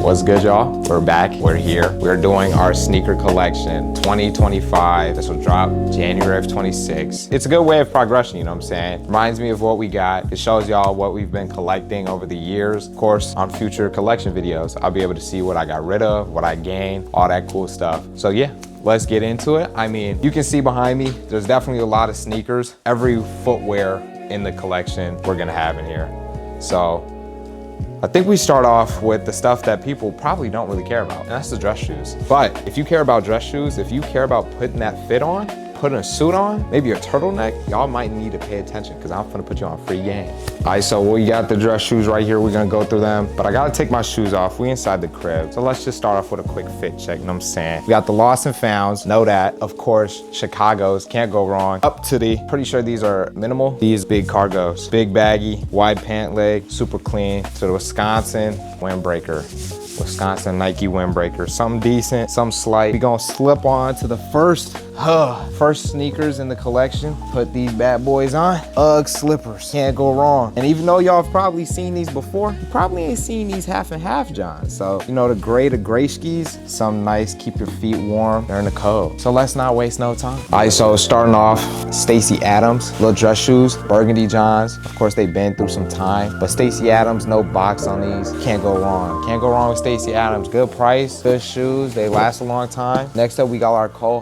What's good, y'all? We're back, we're here. We're doing our Snkr Collection 2025. This will drop January of 26. It's a good way of progression, you know what I'm saying? Reminds me of what we got. It shows y'all what we've been collecting over the years. Of course, on future collection videos, I'll be able to see what I got rid of, what I gained, all that cool stuff. So yeah, let's get into it. I mean, you can see behind me, there's definitely a lot of sneakers. Every footwear in the collection we're gonna have in here. So I think we start off with the stuff that people probably don't really care about, and that's the dress shoes. But if you care about dress shoes, if you care about putting that fit on, putting a suit on, maybe a turtleneck, y'all might need to pay attention because I'm gonna put you on free game. All right, so we got the dress shoes right here. We're gonna go through them, but I gotta take my shoes off. We inside the crib. So let's just start off with a quick fit check, you know what I'm saying? We got the lost and founds, know that. Of course, Chicago's, can't go wrong. Up to the, pretty sure these are minimal. These big cargos, big baggy, wide pant leg, super clean. So the Wisconsin windbreaker. Wisconsin Nike windbreaker, something decent, some slight. We gonna slip on to the first sneakers in the collection. Put these bad boys on. Ugg slippers, can't go wrong. And even though y'all have probably seen these before, you probably ain't seen these half and half Johns. So, you know, the gray skis, some nice, keep your feet warm. They're in the cold. So let's not waste no time. All right, so starting off, Stacey Adams, little dress shoes, burgundy Johns. Of course, they've been through some time, but Stacey Adams, no box on these. Can't go wrong. Can't go wrong with Stacey Adams. Good price, good shoes. They last a long time. Next up, we got our Coll.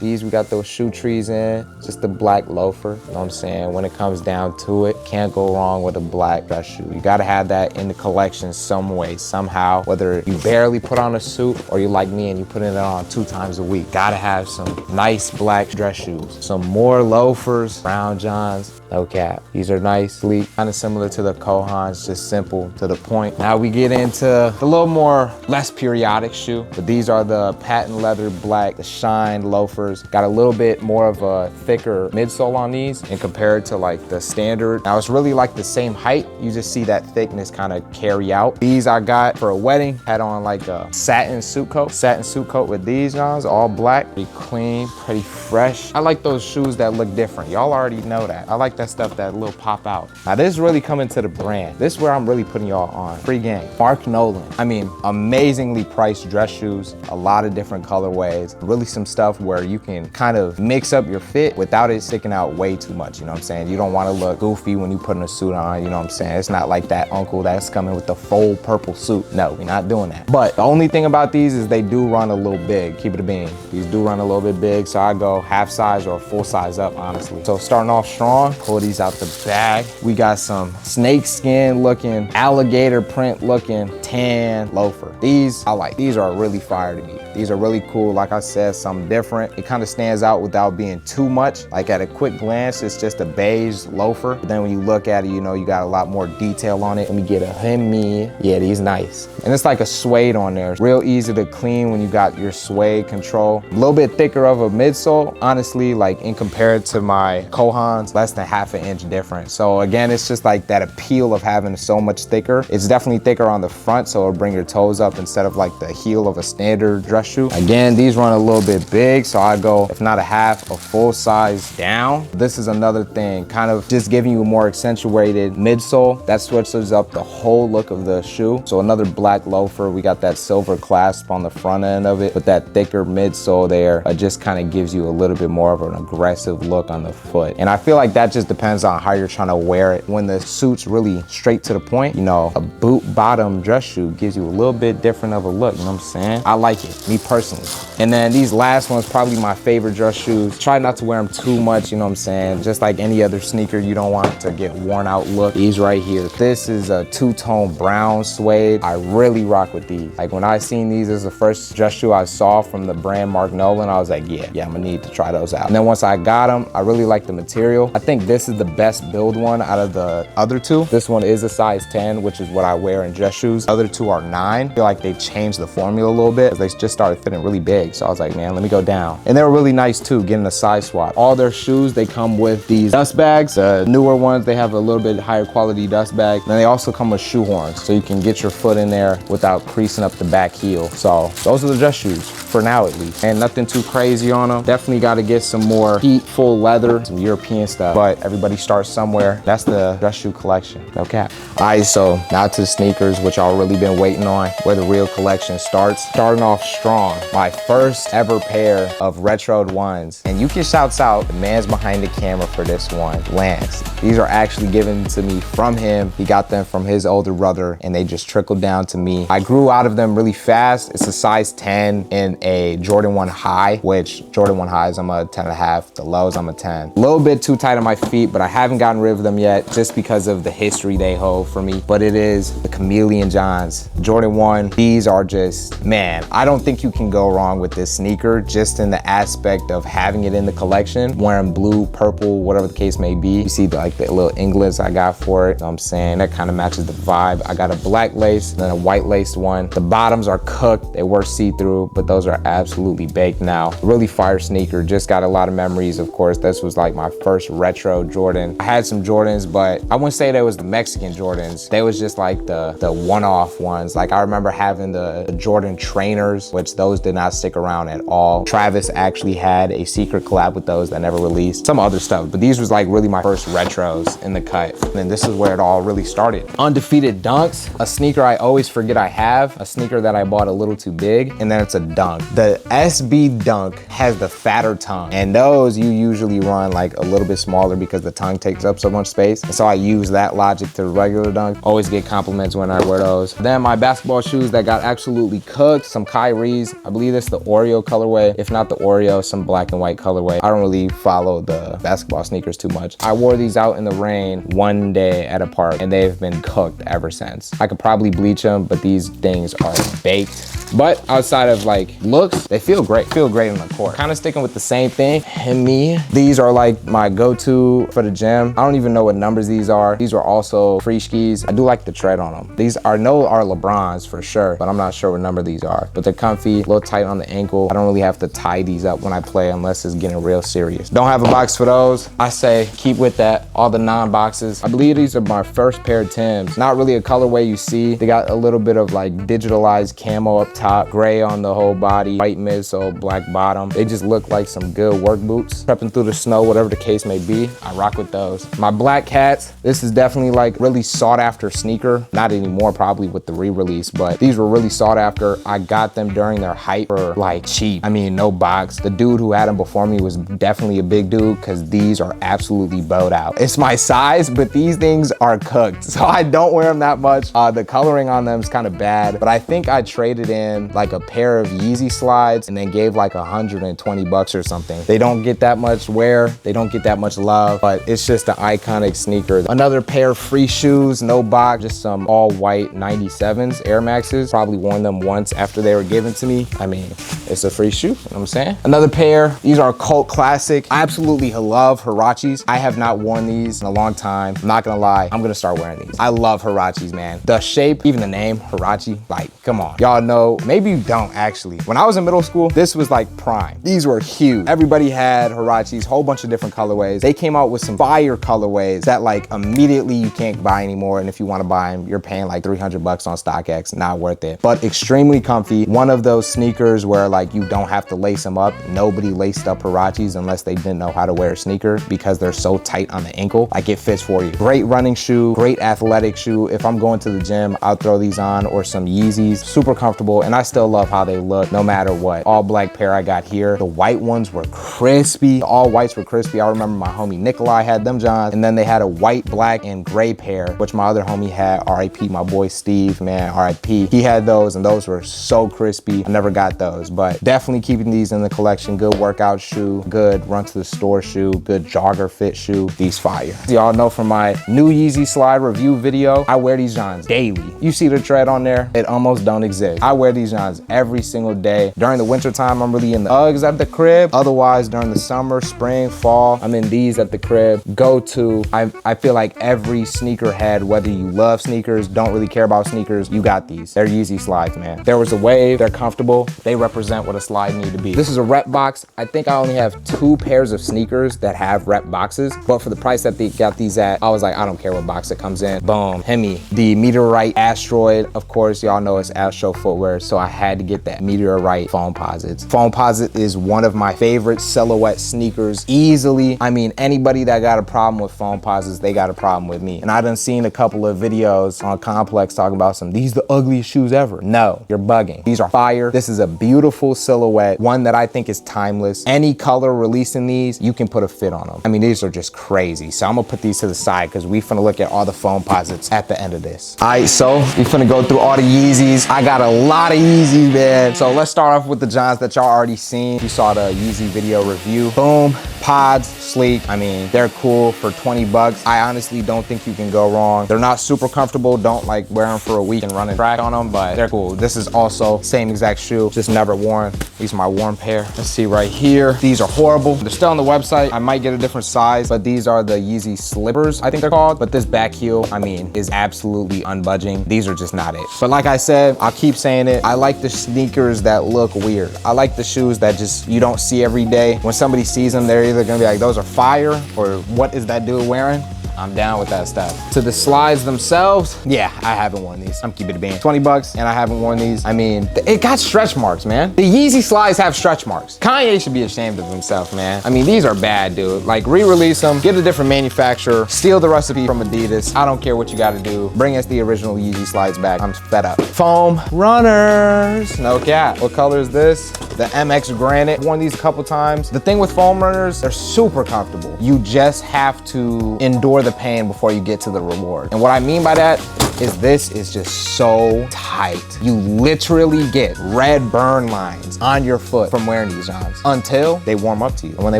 These, we got those shoe trees in, just a black loafer, you know what I'm saying? When it comes down to it, can't go wrong with a black dress shoe. You gotta have that in the collection some way, somehow, whether you barely put on a suit or you like me and you put it on 2 times a week. Gotta have some nice black dress shoes. Some more loafers, brown Johns, no cap. These are nice, sleek, kind of similar to the Coll, just simple, to the point. Now we get into the little more, less periodic shoe, but these are the patent leather black, the shine loafers. Got a little bit more of a thicker midsole on these and compared to like the standard. Now it's really like the same height. You just see that thickness kind of carry out. These I got for a wedding. Had on like a satin suit coat with these Johns, all black, pretty clean, pretty fresh. I like those shoes that look different. Y'all already know that. I like that stuff that little pop out. Now this is really coming to the brand. This is where I'm really putting y'all on. Free game. Mark Nolan. I mean, amazingly priced dress shoes, a lot of different colorways, really some stuff where you can kind of mix up your fit without it sticking out way too much, you know what I'm saying? You don't want to look goofy when you putting a suit on, you know what I'm saying? It's not like that uncle that's coming with the full purple suit. No, we're not doing that. But the only thing about these is they do run a little big. Keep it a bean. These do run a little bit big, so I go half size or full size up, honestly. So starting off strong, pull these out the bag. We got some snake skin looking, alligator print looking, tan loafer. These I like. These are really fire to me. These are really cool. Like I said, something different. It kind of stands out without being too much. Like at a quick glance, it's just a beige loafer. But then when you look at it, you know, you got a lot more detail on it. Let me get a Hemi. Yeah, these nice. And it's like a suede on there. Real easy to clean when you got your suede control. A little bit thicker of a midsole. Honestly, like in compared to my Coll, less than half an inch difference. So again, it's just like that appeal of having so much thicker. It's definitely thicker on the front, so it'll bring your toes up instead of like the heel of a standard dress shoe. Again, these run a little bit big, so I go, if not a half, a full size down. This is another thing, kind of just giving you a more accentuated midsole. That switches up the whole look of the shoe. So another black loafer, we got that silver clasp on the front end of it, with that thicker midsole there. It just kind of gives you a little bit more of an aggressive look on the foot. And I feel like that just depends on how you're trying to wear it. When the suit's really straight to the point, you know, a boot bottom dress shoe gives you a little bit different of a look, you know what I'm saying? I like it, me personally. And then these last ones, probably my favorite dress shoes. Try not to wear them too much, you know what I'm saying? Just like any other sneaker, you don't want it to get worn out look. These right here. This is a 2-tone brown suede. I really rock with these. Like when I seen these as the first dress shoe I saw from the brand Mark Nolan, I was like, yeah, I'm gonna need to try those out. And then once I got them, I really like the material. I think this is the best build one out of the other two. This one is a size 10, which is what I wear in dress shoes. The other two are 9. I feel like they changed the formula a little bit. They just started fitting really big. So I was like, man, let me go down. And they were really nice too, getting a size swap. All their shoes, they come with these dust bags. The newer ones, they have a little bit higher quality dust bag. And they also come with shoe horns, so you can get your foot in there without creasing up the back heel. So those are the dress shoes, for now at least. And nothing too crazy on them. Definitely got to get some more heat, full leather, some European stuff. But Everybody starts somewhere. That's the dress shoe collection, no cap. All right, so now to the sneakers, which y'all really been waiting on, where the real collection starts. Starting off strong, my first ever pair of retroed ones. And you can shout out the man's behind the camera for this one, Lance. These are actually given to me from him. He got them from his older brother and they just trickled down to me. I grew out of them really fast. It's a size 10 in a Jordan 1 high, which Jordan 1 highs, I'm a 10.5. The lows, I'm a 10. A little bit too tight on my feet, but I haven't gotten rid of them yet just because of the history they hold for me. But it is the Chameleon Johns, Jordan 1. These are just, man, I don't think you can go wrong with this sneaker just in the aspect of having it in the collection, wearing blue, purple, whatever the case may be. You see like the little inglets I got for it. You know what I'm saying? That kind of matches the vibe. I got a black lace and then a white laced one. The bottoms are cooked. They were see-through, but those are absolutely baked now. Really fire sneaker. Just got a lot of memories, of course. This was like my first retro Jordan. I had some Jordans, but I wouldn't say they was the Mexican Jordans. They was just like the one-off ones. Like I remember having the Jordan trainers, which those did not stick around at all. Travis actually had a secret collab with those that never released. Some other stuff, but these was like really my first retros in the cut. And then this is where it all really started. Undefeated Dunks, a sneaker I always forget I have, a sneaker that I bought a little too big, and then it's a Dunk. The SB Dunk has the fatter tongue, and those you usually run like a little bit smaller because the tongue takes up so much space. And so I use that logic to the regular Dunk. Always get compliments when I wear those. Then my basketball shoes that got absolutely cooked, some Kyries. I believe it's the Oreo colorway. If not the Oreo, some black and white colorway. I don't really follow the basketball sneakers too much. I wore these out in the rain one day at a park and they've been cooked ever since. I could probably bleach them, but these things are baked. But outside of like looks, they feel great. Feel great on the court. Kind of sticking with the same thing. And me, these are like my go-to for the gym. I don't even know what numbers these are. These are also free skis. I do like the tread on them. These are LeBrons for sure, but I'm not sure what number these are. But they're comfy, a little tight on the ankle. I don't really have to tie these up when I play unless it's getting real serious. Don't have a box for those. I say keep with that. All the non-boxes. I believe these are my first pair of Timbs. Not really a colorway you see. They got a little bit of like digitalized camo up top, gray on the whole body, white midsole, black bottom. They just look like some good work boots. Prepping through the snow, whatever the case may be, I rock with those. My black cats, this is definitely like really sought after sneaker. Not anymore probably with the re-release, but these were really sought after. I got them during their hype for like cheap. I mean, no box. The dude who had them before me was definitely a big dude because these are absolutely bowed out. It's my size, but these things are cooked. So I don't wear them that much. The coloring on them is kind of bad, but I think I traded in like a pair of Yeezy slides and then gave like 120 bucks or something. They don't get that much wear. They don't get that much love, but it's just an iconic sneaker. Another pair of free shoes, no box, just some all white 97s, Air Maxes. Probably worn them once after they were given to me. I mean, it's a free shoe, you know what I'm saying? Another pair, these are a cult classic. I absolutely love Hirachis. I have not worn these in a long time. I'm not gonna lie, I'm gonna start wearing these. I love Hirachis, man. The shape, even the name, Hirachi, like, come on. Y'all know, maybe you don't actually. When I was in middle school, this was like prime. These were huge. Everybody had Hirachis, whole bunch of different colorways. They came out with some fire colorways that like immediately you can't buy anymore. And if you wanna buy them, you're paying like 300 bucks on StockX, not worth it. But extremely comfy. One of those sneakers where like you don't have to lace them up. Nobody laced up Hirachis unless they didn't know how to wear a sneaker because they're so tight on the ankle. Like it fits for you. Great running shoe, great athletic shoe. If I'm going to the gym, I'll throw these on, or some Yeezys. Super comfortable, and I still love how they look no matter what. All black pair I got here. The white ones were crispy. The all whites were crispy. I remember my homie Nikolai had them Johns, and then they had a white, black, and gray pair, which my other homie had, RIP, my boy Steve, man, RIP. He had those, and those were so crispy. I never got those, but definitely keeping these in the collection. Good workout shoe, good run to the store shoe, good jogger fit shoe. These fire. Y'all know from my new Yeezy slide review video, I wear these Johns daily. You see the tread on there? It almost don't exist. I wear these Johns every single day. During the winter time, I'm really in the Uggs at the crib. Otherwise, during the summer, spring, fall, I'm in these at the crib. Go to, I feel like every sneakerhead, whether you love sneakers, don't really care about sneakers, you got these. They're Yeezy slides, man. There was a wave, they're comfortable. They represent what a slide need to be. This is a rep box. I think I only have 2 pairs of sneakers that have rep boxes, but for the price that they got these at, I was like, I don't care what box it comes in. Boom, Hemi. The Meteorite Asteroid, of course, y'all know it's Astro-Footwear, so I had to get that Meteorite Foamposites. Foamposite is one of my favorite silhouette sneakers easily. I mean, anybody that got a problem with Foamposites, they got a problem with me. And I done seen a couple of videos on Complex talking about these the ugliest shoes ever. No, you're bugging. These are fire. This is a beautiful silhouette, one that I think is timeless. Any color releasing these, you can put a fit on them. I mean, these are just crazy. So I'm gonna put these to the side because we finna look at all the Foamposites at the end of this. All right, so we finna go through all the Yeezys. I got a lot of Yeezys, man. So let's start off with the Johns that y'all already seen. You saw the Yeezy video review. Boom, pods, sleek. I mean, they're cool for 20 bucks. I honestly don't think you can go wrong. They're not super comfortable. Don't like wear them for a week and run a track on them, but they're cool. This is also same exact shoe, just never worn. These are my worn pair. Let's see right here. These are horrible. They're still on the website. I might get a different size, but these are the Yeezy slippers, I think they're called. But this back heel, I mean, is absolutely unbudging. These are just not it. But like I said, I'll keep saying it. I like the sneakers that look weird. I like the shoes that just you don't see every day. When somebody sees them, they're either gonna be like, those are fire, or what is that dude wearing? I'm down with that stuff. To the slides themselves, yeah, I haven't worn these. I'm keeping it a band. 20 bucks and I haven't worn these. I mean, it got stretch marks, man. The Yeezy slides have stretch marks. Kanye should be ashamed of himself, man. I mean, these are bad, dude. Like, re-release them, get a different manufacturer, steal the recipe from Adidas. I don't care what you gotta do. Bring us the original Yeezy slides back. I'm fed up. Foam runners, no cap. What color is this? The MX Granite. Worn these a couple times. The thing with foam runners, they're super comfortable. You just have to endure the pain before you get to the reward. And what I mean by that is this is just so tight. You literally get red burn lines on your foot from wearing these Johns until they warm up to you. And when they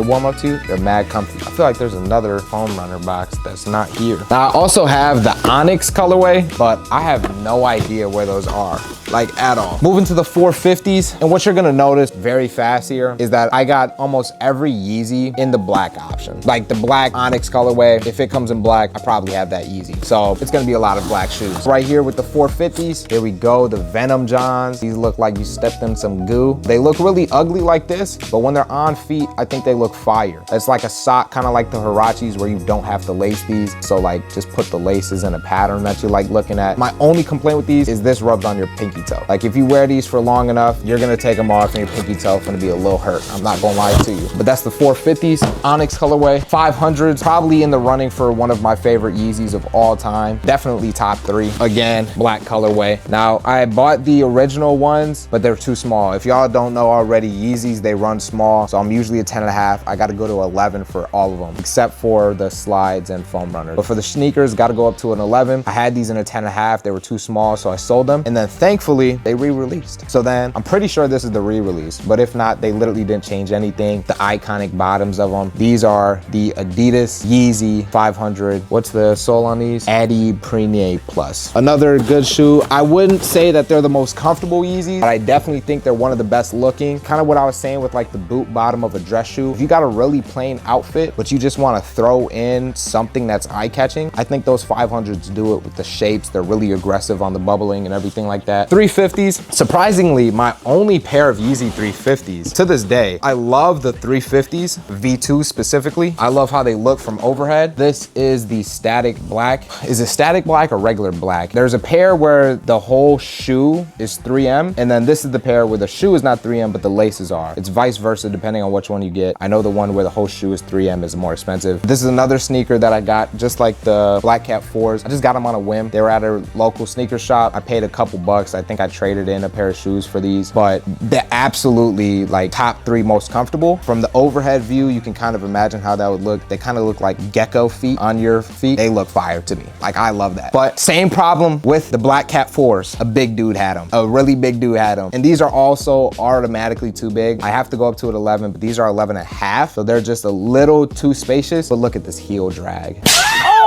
warm up to you, they're mad comfy. I feel like there's another foam runner box that's not here. Now I also have the Onyx colorway, but I have no idea where those are, like at all. Moving to the 450s, and what you're gonna notice very fast here is that I got almost every Yeezy in the black option. Like the black Onyx colorway, if it comes in black, I probably have that Yeezy. So it's gonna be a lot of black shoes. Right here with the 450s, here we go, the Venom Johns. These look like you stepped in some goo. They look really ugly like this, but when they're on feet, I think they look fire. It's like a sock, kind of like the Hirachis where you don't have to lace these. So like just put the laces in a pattern that you like looking at. My only complaint with these is this rubs on your pinky toe. Like if you wear these for long enough, you're gonna take them off and your pinky toe is gonna be a little hurt. I'm not gonna lie to you. But that's the 450s, Onyx colorway. 500s, probably in the running for one of my favorite Yeezys of all time. Definitely top 3. Again, black colorway. Now, I bought the original ones, but they're too small. If y'all don't know already, Yeezys, they run small. So I'm usually a 10.5. I gotta go to 11 for all of them, except for the slides and foam runners. But for the sneakers, gotta go up to an 11. I had these in a 10.5. They were too small, so I sold them. And then thankfully, they re-released. So then, I'm pretty sure this is the re-release, but if not, they literally didn't change anything. The iconic bottoms of them. These are the Adidas Yeezy 500. What's the sole on these? Adi Premier Plus. Another good shoe. I wouldn't say that they're the most comfortable Yeezys, but I definitely think they're one of the best looking. Kind of what I was saying with like the boot bottom of a dress shoe. If you got a really plain outfit, but you just want to throw in something that's eye-catching, I think those 500s do it with the shapes. They're really aggressive on the bubbling and everything like that. 350s, surprisingly, my only pair of Yeezy 350s to this day. I love the 350s, V2 specifically. I love how they look from overhead. This is the static black. Is it static black or regular black? There's a pair where the whole shoe is 3M, and then this is the pair where the shoe is not 3M, but the laces are. It's vice versa depending on which one you get. I know the one where the whole shoe is 3M is more expensive. This is another sneaker that I got, just like the Black Cat 4s. I just got them on a whim. They were at a local sneaker shop. I paid a couple bucks. I think I traded in a pair of shoes for these, but they're absolutely like top 3 most comfortable. From the overhead view, you can kind of imagine how that would look. They kind of look like gecko feet on your feet. They look fire to me. Like, I love that. But same problem with the Black Cat 4s. A big dude had them. A really big dude had them. And these are also automatically too big. I have to go up to an 11, but these are 11.5. So they're just a little too spacious. But look at this heel drag.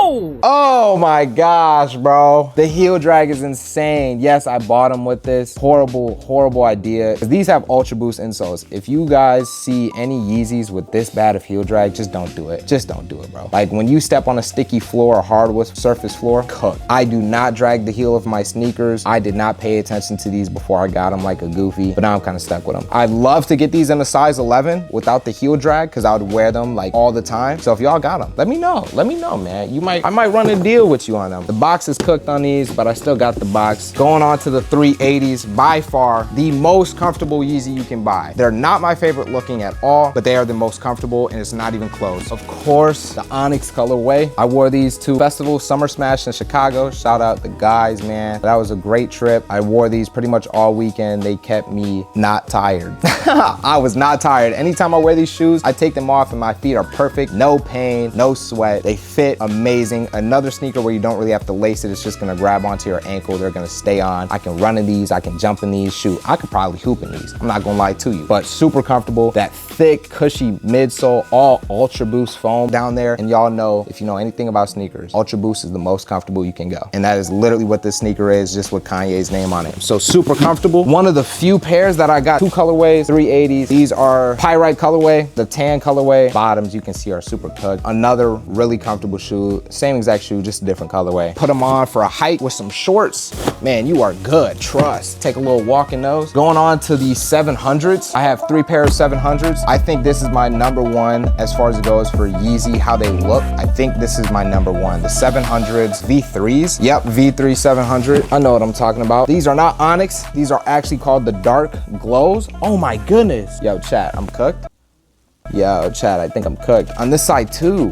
Oh my gosh, bro. The heel drag is insane. Yes, I bought them with this. Horrible, horrible idea. These have Ultra Boost insoles. If you guys see any Yeezys with this bad of heel drag, just don't do it. Just don't do it, bro. Like when you step on a sticky floor or hardwood surface floor, cook. I do not drag the heel of my sneakers. I did not pay attention to these before I got them like a goofy, but now I'm kind of stuck with them. I'd love to get these in a size 11 without the heel drag because I would wear them like all the time. So if y'all got them, let me know. Let me know, man. You might I might run a deal with you on them. The box is cooked on these, but I still got the box. Going on to the 380s, by far the most comfortable Yeezy you can buy. They're not my favorite looking at all, but they are the most comfortable and it's not even close. Of course, the Onyx colorway. I wore these to Festival Summer Smash in Chicago. Shout out the guys, man. That was a great trip. I wore these pretty much all weekend. They kept me not tired. I was not tired. Anytime I wear these shoes, I take them off and my feet are perfect. No pain, no sweat. They fit amazing. Another sneaker where you don't really have to lace it. It's just gonna grab onto your ankle. They're gonna stay on. I can run in these. I can jump in these. Shoot, I could probably hoop in these. I'm not gonna lie to you, but super comfortable. That thick, cushy midsole, all Ultra Boost foam down there. And y'all know, if you know anything about sneakers, Ultra Boost is the most comfortable you can go. And that is literally what this sneaker is, just with Kanye's name on it. So super comfortable. One of the few pairs that I got, 2 colorways, 380s. These are Pyrite colorway, the tan colorway. Bottoms you can see are super cooked. Another really comfortable shoe, same exact shoe, just a different colorway. Put them on for a hike with some shorts. Man, you are good, trust. Take a little walk in those. Going on to the 700s. I have 3 pairs of 700s. I think this is my #1 as far as it goes for Yeezy, how they look. I think this is my #1. The 700s V3s. Yep, V3 700. I know what I'm talking about. These are not Onyx. These are actually called the Dark Glows. Oh my goodness. Yo, chat, I'm cooked. Yo, chat, I think I'm cooked. On this side too.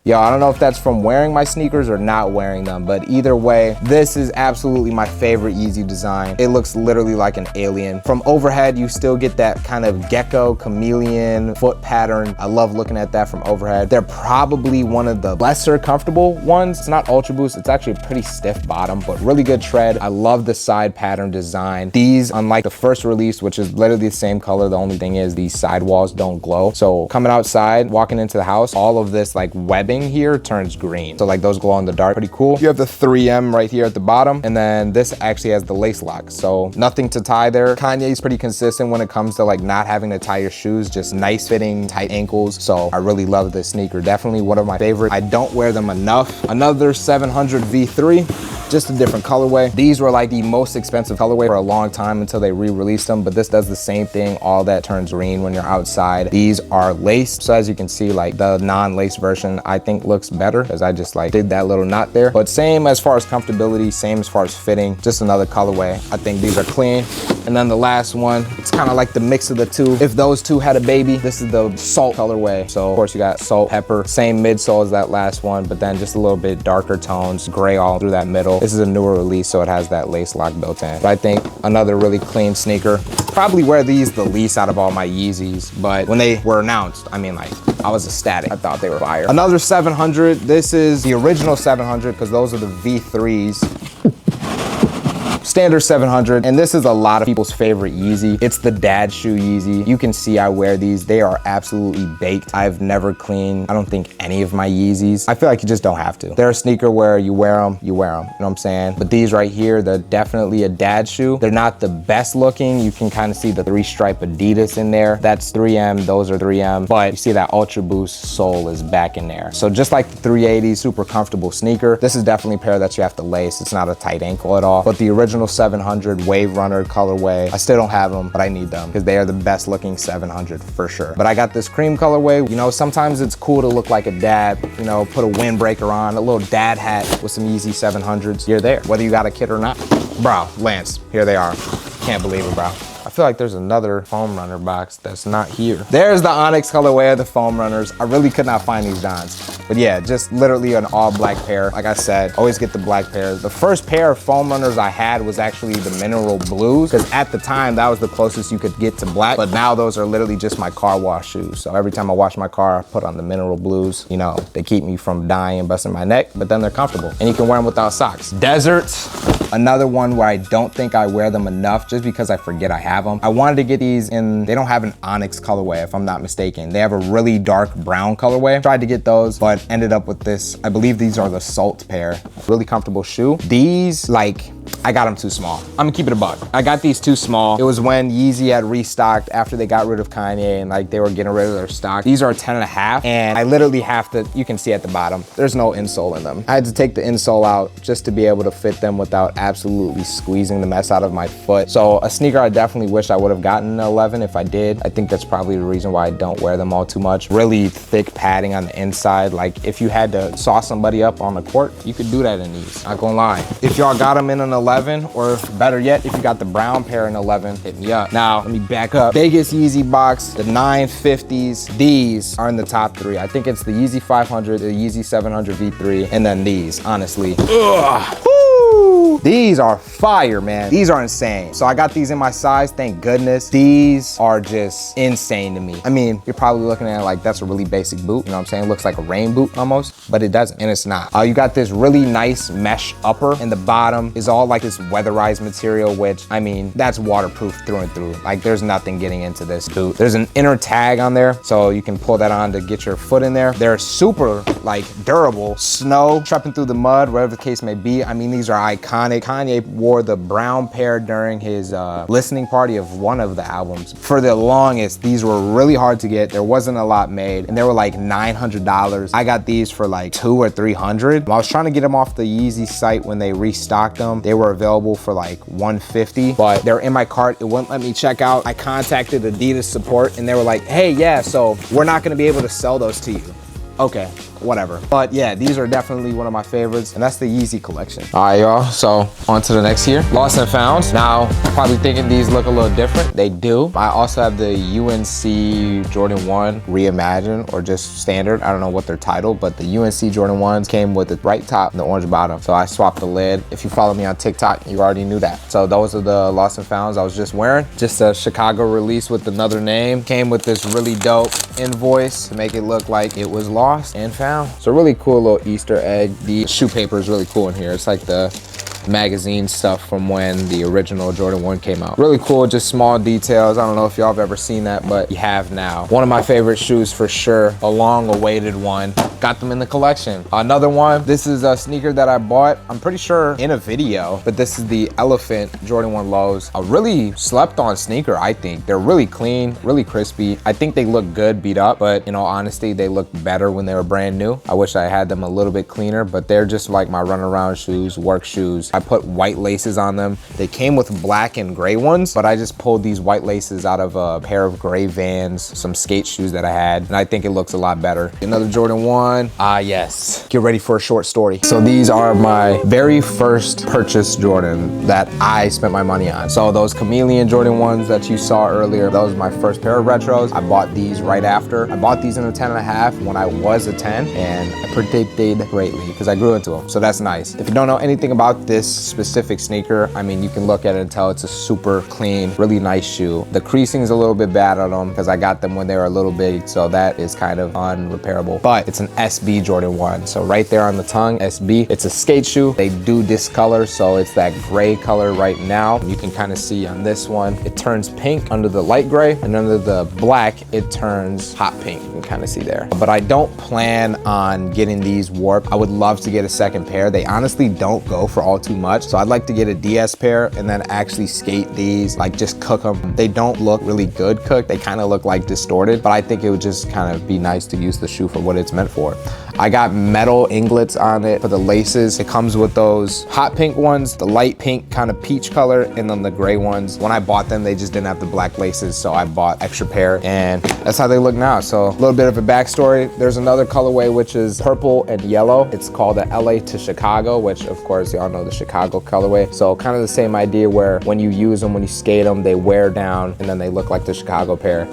Yo, I don't know if that's from wearing my sneakers or not wearing them, but either way, this is absolutely my favorite Yeezy design. It looks literally like an alien. From overhead, you still get that kind of gecko, chameleon foot pattern. I love looking at that from overhead. They're probably one of the lesser comfortable ones. It's not Ultra Boost, it's actually a pretty stiff bottom, but really good tread. I love the side pattern design. These, unlike the first release, which is literally the same color, the only thing is these sidewalls don't glow. So coming outside, walking into the house, all of this like webbing here turns green. So like those glow in the dark, pretty cool. You have the 3M right here at the bottom, and then this actually has the lace lock. So nothing to tie there. Kanye's pretty consistent when it comes to like not having to tie your shoes, just nice fitting, tight ankles. So I really love this sneaker. Definitely one of my favorite. I don't wear them enough. Another 700 V3, just a different colorway. These were like the most expensive colorway for a long time until they re-released them, but this does the same thing. All that turns green when you're outside. These are laced. So as you can see, like the non-lace version, I think looks better because I just like did that little knot there. But same as far as comfortability, same as far as fitting, just another colorway. I think these are clean. And then the last one, it's kind of like the mix of the two. If those two had a baby, this is the salt colorway. So of course you got salt, pepper, same midsole as that last one, but then just a little bit darker tones, gray all through that middle. This is a newer release, so it has that lace lock built in. But I think another really clean sneaker. Probably wear these the least out of all my Yeezys, but when they were announced, I mean, like, I was ecstatic. I thought they were fire. Another 700. This is the original 700 because those are the V3s. Standard 700, and this is a lot of people's favorite Yeezy. It's the dad shoe Yeezy. You can see I wear these. They are absolutely baked. I've never cleaned, I don't think, any of my Yeezys. I feel like you just don't have to. They're a sneaker where you wear them, you know what I'm saying? But these right here, they're definitely a dad shoe. They're not the best looking. You can kind of see the 3-stripe Adidas in there. That's 3M, those are 3M, but you see that Ultra Boost sole is back in there. So just like the 380, super comfortable sneaker. This is definitely a pair that you have to lace. It's not a tight ankle at all, but the original 700 Wave Runner colorway, I still don't have them, but I need them because they are the best looking 700 for sure. But I got this cream colorway. You know, sometimes it's cool to look like a dad, you know, put a windbreaker on, a little dad hat with some Yeezy 700s. You're there, whether you got a kid or not. Bro, Lance, here they are. Can't believe it, bro. I feel like there's another Foam Runner box that's not here. There's the Onyx colorway of the Foam Runners. I really could not find these Dons. But yeah, just literally an all black pair. Like I said, always get the black pairs. The first pair of Foam Runners I had was actually the Mineral Blues, because at the time that was the closest you could get to black. But now those are literally just my car wash shoes. So every time I wash my car, I put on the Mineral Blues. You know, they keep me from dying and busting my neck, but then they're comfortable. And you can wear them without socks. Deserts, another one where I don't think I wear them enough just because I forget I have them. I wanted to get these in, they don't have an Onyx colorway if I'm not mistaken. They have a really dark brown colorway. Tried to get those, but ended up with this. I believe these are the Salt pair. Really comfortable shoe. These, like, I got them too small. I'm gonna keep it a buck. I got these too small. It was when Yeezy had restocked after they got rid of Kanye and like they were getting rid of their stock. These are 10.5 and I literally have to, you can see at the bottom, there's no insole in them. I had to take the insole out just to be able to fit them without absolutely squeezing the mess out of my foot. So a sneaker I definitely wish I would have gotten an 11 if I did. I think that's probably the reason why I don't wear them all too much. Really thick padding on the inside. Like if you had to saw somebody up on the court, you could do that in these, not gonna lie. If y'all got them in an 11, or better yet, if you got the brown pair in 11, hit me up. Now, let me back up. Biggest Yeezy box, the 950s. These are in the top 3. I think it's the Yeezy 500, the Yeezy 700 V3, and then these, honestly. Ugh. Woo! These are fire, man. These are insane. So I got these in my size, thank goodness. These are just insane to me. I mean, you're probably looking at it like that's a really basic boot, you know what I'm saying? It looks like a rain boot almost, but it doesn't, and it's not. You got this really nice mesh upper, and the bottom is all like this weatherized material, which, I mean, that's waterproof through and through. Like there's nothing getting into this boot. There's an inner tag on there, so you can pull that on to get your foot in there. They're super like durable. Snow, trekking through the mud, whatever the case may be. I mean, these are iconic. Kanye wore the brown pair during his listening party of one of the albums. For the longest, these were really hard to get. There wasn't a lot made, and they were like $900. I got these for like $200 or $300. I was trying to get them off the Yeezy site when they restocked them. They were available for like $150, but they're in my cart. It wouldn't let me check out. I contacted Adidas support, and they were like, hey, yeah, so we're not gonna be able to sell those to you. Okay, whatever. But yeah, these are definitely one of my favorites, and that's the Yeezy collection. All right, y'all, so on to the next here. Lost and Founds. Now, you're probably thinking these look a little different. They do. I also have the UNC Jordan 1 Reimagined, or just standard. I don't know what they're titled, but the UNC Jordan 1s came with the bright top and the orange bottom. So I swapped the lid. If you follow me on TikTok, you already knew that. So those are the Lost and Founds I was just wearing. Just a Chicago release with another name. Came with this really dope invoice to make it look like it was lost and found. So really cool little Easter egg. The shoe paper is really cool in here. It's like the magazine stuff from when the original Jordan 1 came out. Really cool, just small details. I don't know if y'all have ever seen that, but you have now. One of my favorite shoes for sure, a long awaited one. Got them in the collection. Another one, this is a sneaker that I bought, I'm pretty sure in a video, but this is the Elephant Jordan 1 Lows. A really slept on sneaker, I think. They're really clean, really crispy. I think they look good beat up, but in all honesty, they look better when they were brand new. I wish I had them a little bit cleaner, but they're just like my run around shoes, work shoes. I put white laces on them. They came with black and gray ones, but I just pulled these white laces out of a pair of gray Vans, some skate shoes that I had, and I think it looks a lot better. Another Jordan 1. Yes. Get ready for a short story. So these are my very first purchase Jordan that I spent my money on. So those Chameleon Jordan 1s that you saw earlier, that was my first pair of retros. I bought these right after. I bought these in a 10.5 when I was a 10, and I predicted greatly because I grew into them. So that's nice. If you don't know anything about this specific sneaker, I mean, you can look at it and tell it's a super clean, really nice shoe. The creasing is a little bit bad on them because I got them when they were a little big, so that is kind of unrepairable. But it's an SB Jordan 1. So right there on the tongue, SB. It's a skate shoe. They do discolor, so it's that gray color right now. You can kind of see on this one, it turns pink under the light gray, and under the black, it turns hot pink. You can kind of see there. But I don't plan on getting these warped. I would love to get a second pair. They honestly don't go for all too much. So I'd like to get a DS pair and then actually skate these, like just cook them. They don't look really good cooked. They kind of look like distorted, but I think it would just kind of be nice to use the shoe for what it's meant for. I got metal inglets on it for the laces. It comes with those hot pink ones, the light pink kind of peach color, and then the gray ones. When I bought them, they just didn't have the black laces, so I bought extra pair, and that's how they look now. So a little bit of a backstory. There's another colorway, which is purple and yellow. It's called the LA to Chicago, which of course y'all know the Chicago colorway. So kind of the same idea where when you use them, when you skate them, they wear down and then they look like the Chicago pair.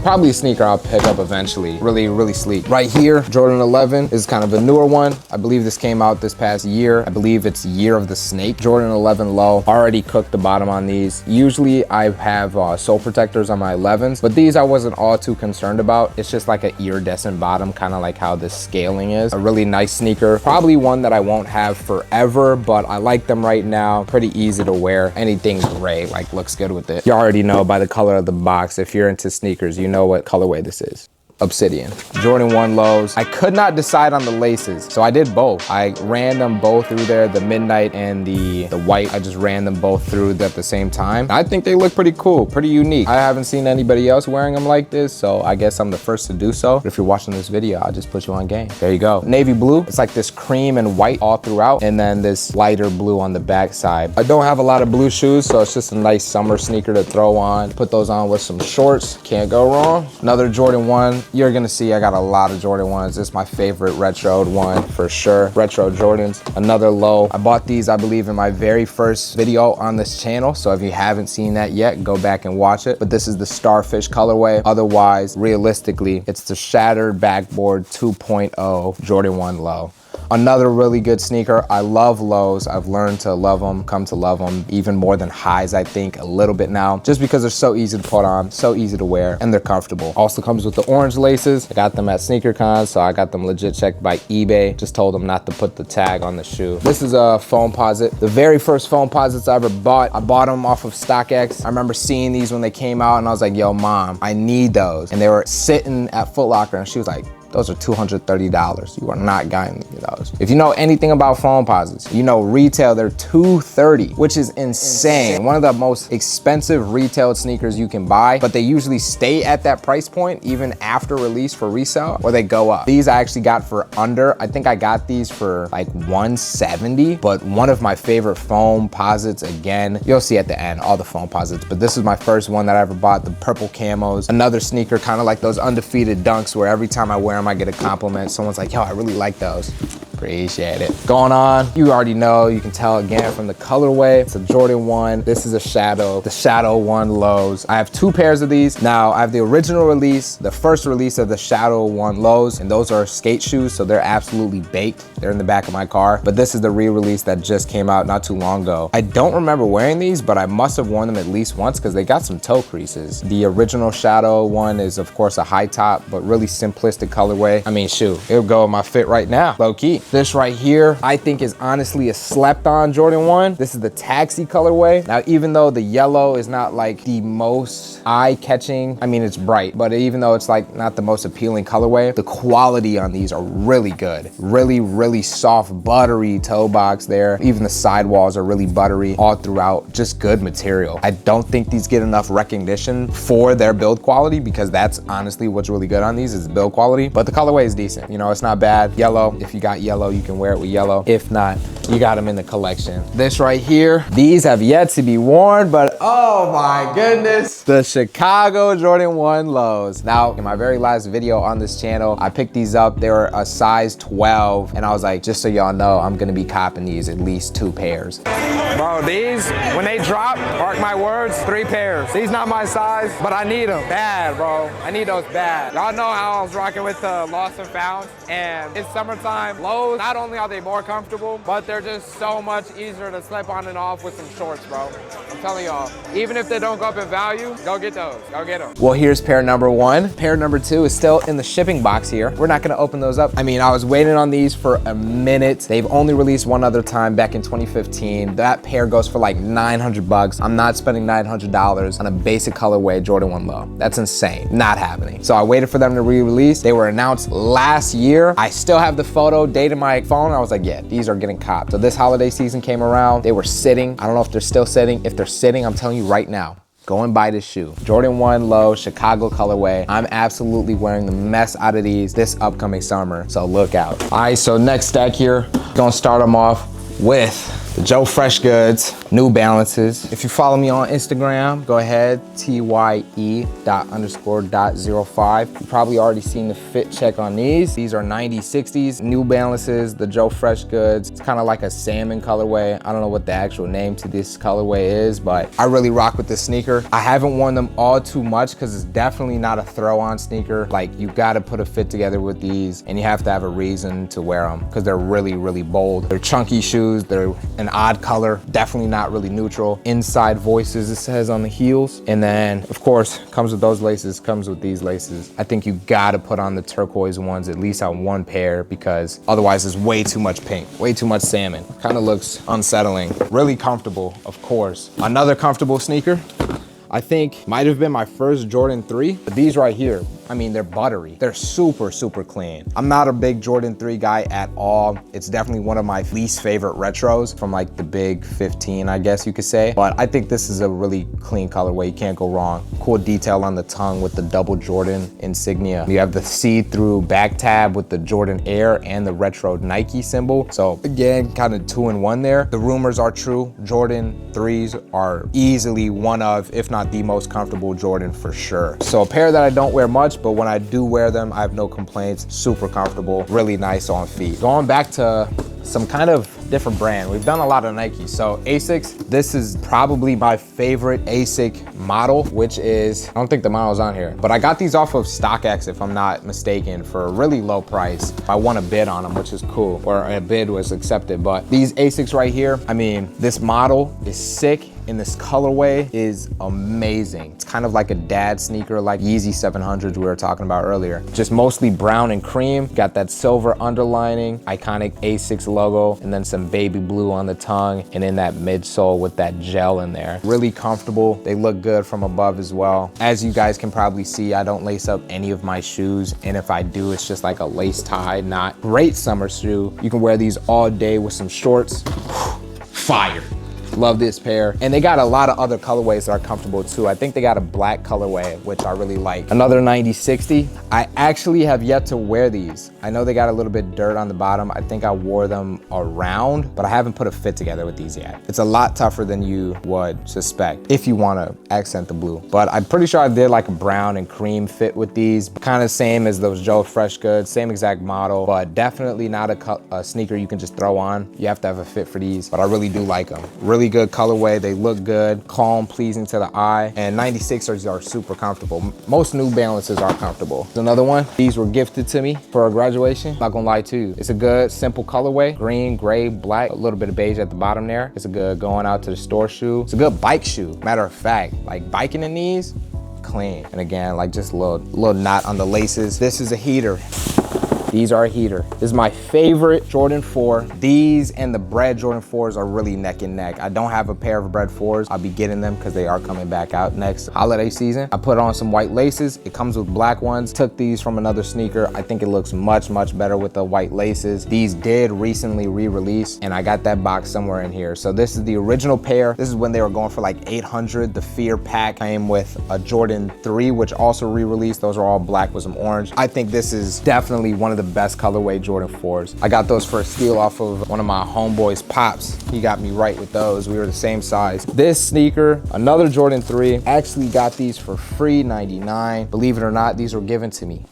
Probably a sneaker I'll pick up eventually. Really, really sleek. Right here, Jordan 11 is kind of a newer one. I believe this came out this past year. I believe it's Year of the Snake. Jordan 11 low. Already cooked the bottom on these. Usually I have sole protectors on my 11s, but these I wasn't all too concerned about. It's just like an iridescent bottom, kind of like how this scaling is. A really nice sneaker. Probably one that I won't have forever, but I like them right now. Pretty easy to wear. Anything gray, like, looks good with it. You already know by the color of the box, if you're into sneakers, you know what colorway this is. Obsidian. Jordan 1 lows. I could not decide on the laces, so I did both. I ran them both through there, the midnight and the white. I just ran them both through at the same time. I think they look pretty cool, pretty unique. I haven't seen anybody else wearing them like this, so I guess I'm the first to do so. But if you're watching this video, I'll just put you on game. There you go. Navy blue. It's like this cream and white all throughout, and then this lighter blue on the back side. I don't have a lot of blue shoes, so it's just a nice summer sneaker to throw on. Put those on with some shorts. Can't go wrong. Another Jordan 1. You're gonna see I got a lot of Jordan 1s. This is my favorite retro one for sure. Retro Jordans. Another low. I bought these, I believe, in my very first video on this channel. So if you haven't seen that yet, go back and watch it. But this is the Starfish colorway. Otherwise, realistically, it's the Shattered Backboard 2.0 Jordan 1 low. Another really good sneaker. I love lows. I've learned to love them, come to love them even more than highs, I think, a little bit now, just because they're so easy to put on, so easy to wear, and they're comfortable. Also comes with the orange laces. I got them at Snkr Con, so I got them legit checked by eBay. Just told them not to put the tag on the shoe. This is a Foamposite. The very first Foamposites I ever bought, I bought them off of StockX. I remember seeing these when they came out, and I was like, yo, mom, I need those. And they were sitting at Foot Locker, and she was like, those are $230. You are not getting those. If you know anything about Foamposites, you know retail, they're $230, which is insane. One of the most expensive retail sneakers you can buy, but they usually stay at that price point even after release for resale, or they go up. These I actually got for under, I think I got these for like $170, but one of my favorite Foamposites, again, you'll see at the end, all the Foamposites, but this is my first one that I ever bought, the purple camos. Another sneaker, kind of like those undefeated dunks where every time I wear them, I get a compliment. Someone's like, yo, I really like those. Appreciate it. Going on, you already know, you can tell again from the colorway. It's a Jordan 1. This is a Shadow, the Shadow 1 lows. I have two pairs of these. Now, I have the original release, the first release of the Shadow 1 lows, and those are skate shoes, so they're absolutely baked. They're in the back of my car. But this is the re-release that just came out not too long ago. I don't remember wearing these, but I must have worn them at least once because they got some toe creases. The original Shadow 1 is, of course, a high top, but really simplistic colorway. I mean, shoot, it'll go with my fit right now, low key. This right here, I think is honestly a slept on Jordan 1. This is the Taxi colorway. Now, even though the yellow is not like the most eye-catching, I mean, it's bright, but even though it's like not the most appealing colorway, the quality on these are really good. Really, really soft, buttery toe box there. Even the sidewalls are really buttery all throughout, just good material. I don't think these get enough recognition for their build quality because that's honestly what's really good on these is build quality, but the colorway is decent. You know, it's not bad. Yellow, if you got yellow, you can wear it with yellow. If not, you got them in the collection. This right here, these have yet to be worn, but oh my goodness, the Chicago Jordan 1 lows. Now, in my very last video on this channel, I picked these up. They were a size 12, and I was like, just so y'all know, I'm gonna be copping these at least 2 pairs. Bro, these, when they drop, mark my words, 3 pairs. These not my size, but I need them bad, bro. I need those bad. Y'all know how I was rocking with the Lost and Found, and it's summertime. Lows, not only are they more comfortable, but they're just so much easier to slip on and off with some shorts, bro. I'm telling y'all, even if they don't go up in value, go get those, go get them. Well, here's pair number 1. Pair number 2 is still in the shipping box here. We're not gonna open those up. I mean, I was waiting on these for a minute. They've only released one other time back in 2015. That pair goes for like 900 bucks. I'm not spending $900 on a basic colorway Jordan 1 low. That's insane, not happening. So I waited for them to re-release. They were announced last year. I still have the photo dated my phone. I was like, yeah, these are getting copped. So this holiday season came around. They were sitting. I don't know if they're still sitting. If they're sitting, I'm telling you right now, go and buy this shoe. Jordan 1 low, Chicago colorway. I'm absolutely wearing the mess out of these this upcoming summer, so look out. All right, so next stack here, gonna start them off with the Joe Fresh Goods, New Balances. If you follow me on Instagram, go ahead, TYE._.05. You've probably already seen the fit check on these. These are 90/60s, New Balances, the Joe Fresh Goods. It's kind of like a salmon colorway. I don't know what the actual name to this colorway is, but I really rock with this sneaker. I haven't worn them all too much because it's definitely not a throw-on sneaker. Like, you gotta put a fit together with these, and you have to have a reason to wear them because they're really, really bold. They're chunky shoes. They're an odd color, definitely not really neutral. Inside voices, it says on the heels. And then, of course, comes with those laces, comes with these laces. I think you gotta put on the turquoise ones at least on 1 pair because otherwise it's way too much pink, way too much salmon. Kind of looks unsettling. Really comfortable, of course. Another comfortable sneaker, I think might have been my first Jordan 3, but these right here, I mean, they're buttery. They're super, super clean. I'm not a big Jordan 3 guy at all. It's definitely one of my least favorite retros from like the big 15, I guess you could say. But I think this is a really clean colorway. You can't go wrong. Cool detail on the tongue with the double Jordan insignia. You have the see-through back tab with the Jordan Air and the retro Nike symbol. So again, kind of 2-in-1 there. The rumors are true. Jordan 3s are easily one of, if not the most comfortable Jordan for sure. So a pair that I don't wear much, but when I do wear them, I have no complaints. Super comfortable, really nice on feet. Going back to some kind of different brand. We've done a lot of Nike. So Asics, this is probably my favorite Asic model, which is, I don't think the model's on here, but I got these off of StockX, if I'm not mistaken, for a really low price. I won a bid on them, which is cool, or a bid was accepted. But these Asics right here, I mean, this model is sick. And this colorway is amazing. It's kind of like a dad sneaker, like YEEZY 700s we were talking about earlier. Just mostly brown and cream. Got that silver underlining, iconic Asics logo, and then some baby blue on the tongue, and in that midsole with that gel in there. Really comfortable. They look good from above as well. As you guys can probably see, I don't lace up any of my shoes, and if I do, it's just like a lace tie, not great summer shoe. You can wear these all day with some shorts. Fire. Love this pair. And they got a lot of other colorways that are comfortable too. I think they got a black colorway, which I really like. Another 9060. I actually have yet to wear these. I know they got a little bit dirt on the bottom. I think I wore them around, but I haven't put a fit together with these yet. It's a lot tougher than you would suspect if you want to accent the blue. But I'm pretty sure I did like a brown and cream fit with these. Kind of same as those Joe Freshgoods, same exact model, but definitely not a sneaker you can just throw on. You have to have a fit for these, but I really do like them. Really good colorway. They look good, calm, pleasing to the eye, and 96ers are super comfortable. Most New Balances are comfortable. Another one, these were gifted to me for a graduation. Not gonna lie to you, it's a good simple colorway, green, gray, black, a little bit of beige at the bottom there. It's a good going out to the store shoe. It's a good bike shoe. Matter of fact, like biking in these, clean. And again, like just a little knot on the laces. This is a heater. These are a heater. This is my favorite Jordan 4. These and the Bread Jordan 4s are really neck and neck. I don't have a pair of Bread 4s. I'll be getting them because they are coming back out next holiday season. I put on some white laces. It comes with black ones. Took these from another sneaker. I think it looks much, much better with the white laces. These did recently re-release, and I got that box somewhere in here. So this is the original pair. This is when they were going for like 800. The Fear pack came with a Jordan 3, which also re-released. Those are all black with some orange. I think this is definitely one of the best colorway Jordan 4s. I got those for a steal off of one of my homeboys, Pops. He got me right with those. We were the same size. This sneaker, another Jordan 3, actually got these for free, 99. Believe it or not, these were given to me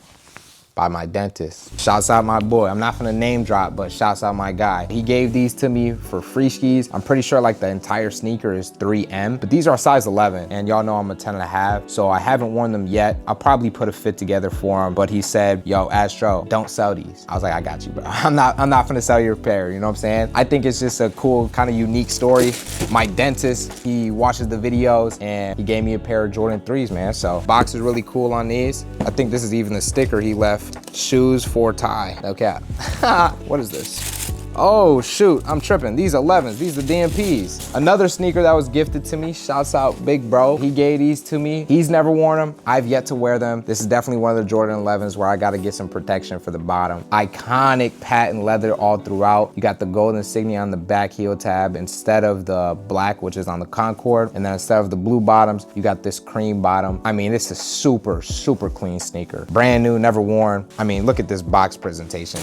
by my dentist. Shouts out my boy. I'm not gonna name drop, but shouts out my guy. He gave these to me for free skis. I'm pretty sure like the entire sneaker is 3M, but these are size 11, and y'all know I'm a 10.5, so I haven't worn them yet. I'll probably put a fit together for him, but he said, yo, Astro, don't sell these. I was like, I got you, bro. I'm not gonna sell your pair, you know what I'm saying? I think it's just a cool, kind of unique story. My dentist, he watches the videos, and he gave me a pair of Jordan 3s, man. So box is really cool on these. I think this is even the sticker he left. Shoes for tie, no cap. What is this? Oh shoot, I'm tripping. These 11s, these are DMPs. Another sneaker that was gifted to me, shouts out big bro. He gave these to me. He's never worn them. I've yet to wear them. This is definitely one of the Jordan 11s where I gotta get some protection for the bottom. Iconic patent leather all throughout. You got the gold insignia on the back heel tab instead of the black, which is on the Concord. And then instead of the blue bottoms, you got this cream bottom. I mean, it's a super, super clean sneaker. Brand new, never worn. I mean, look at this box presentation.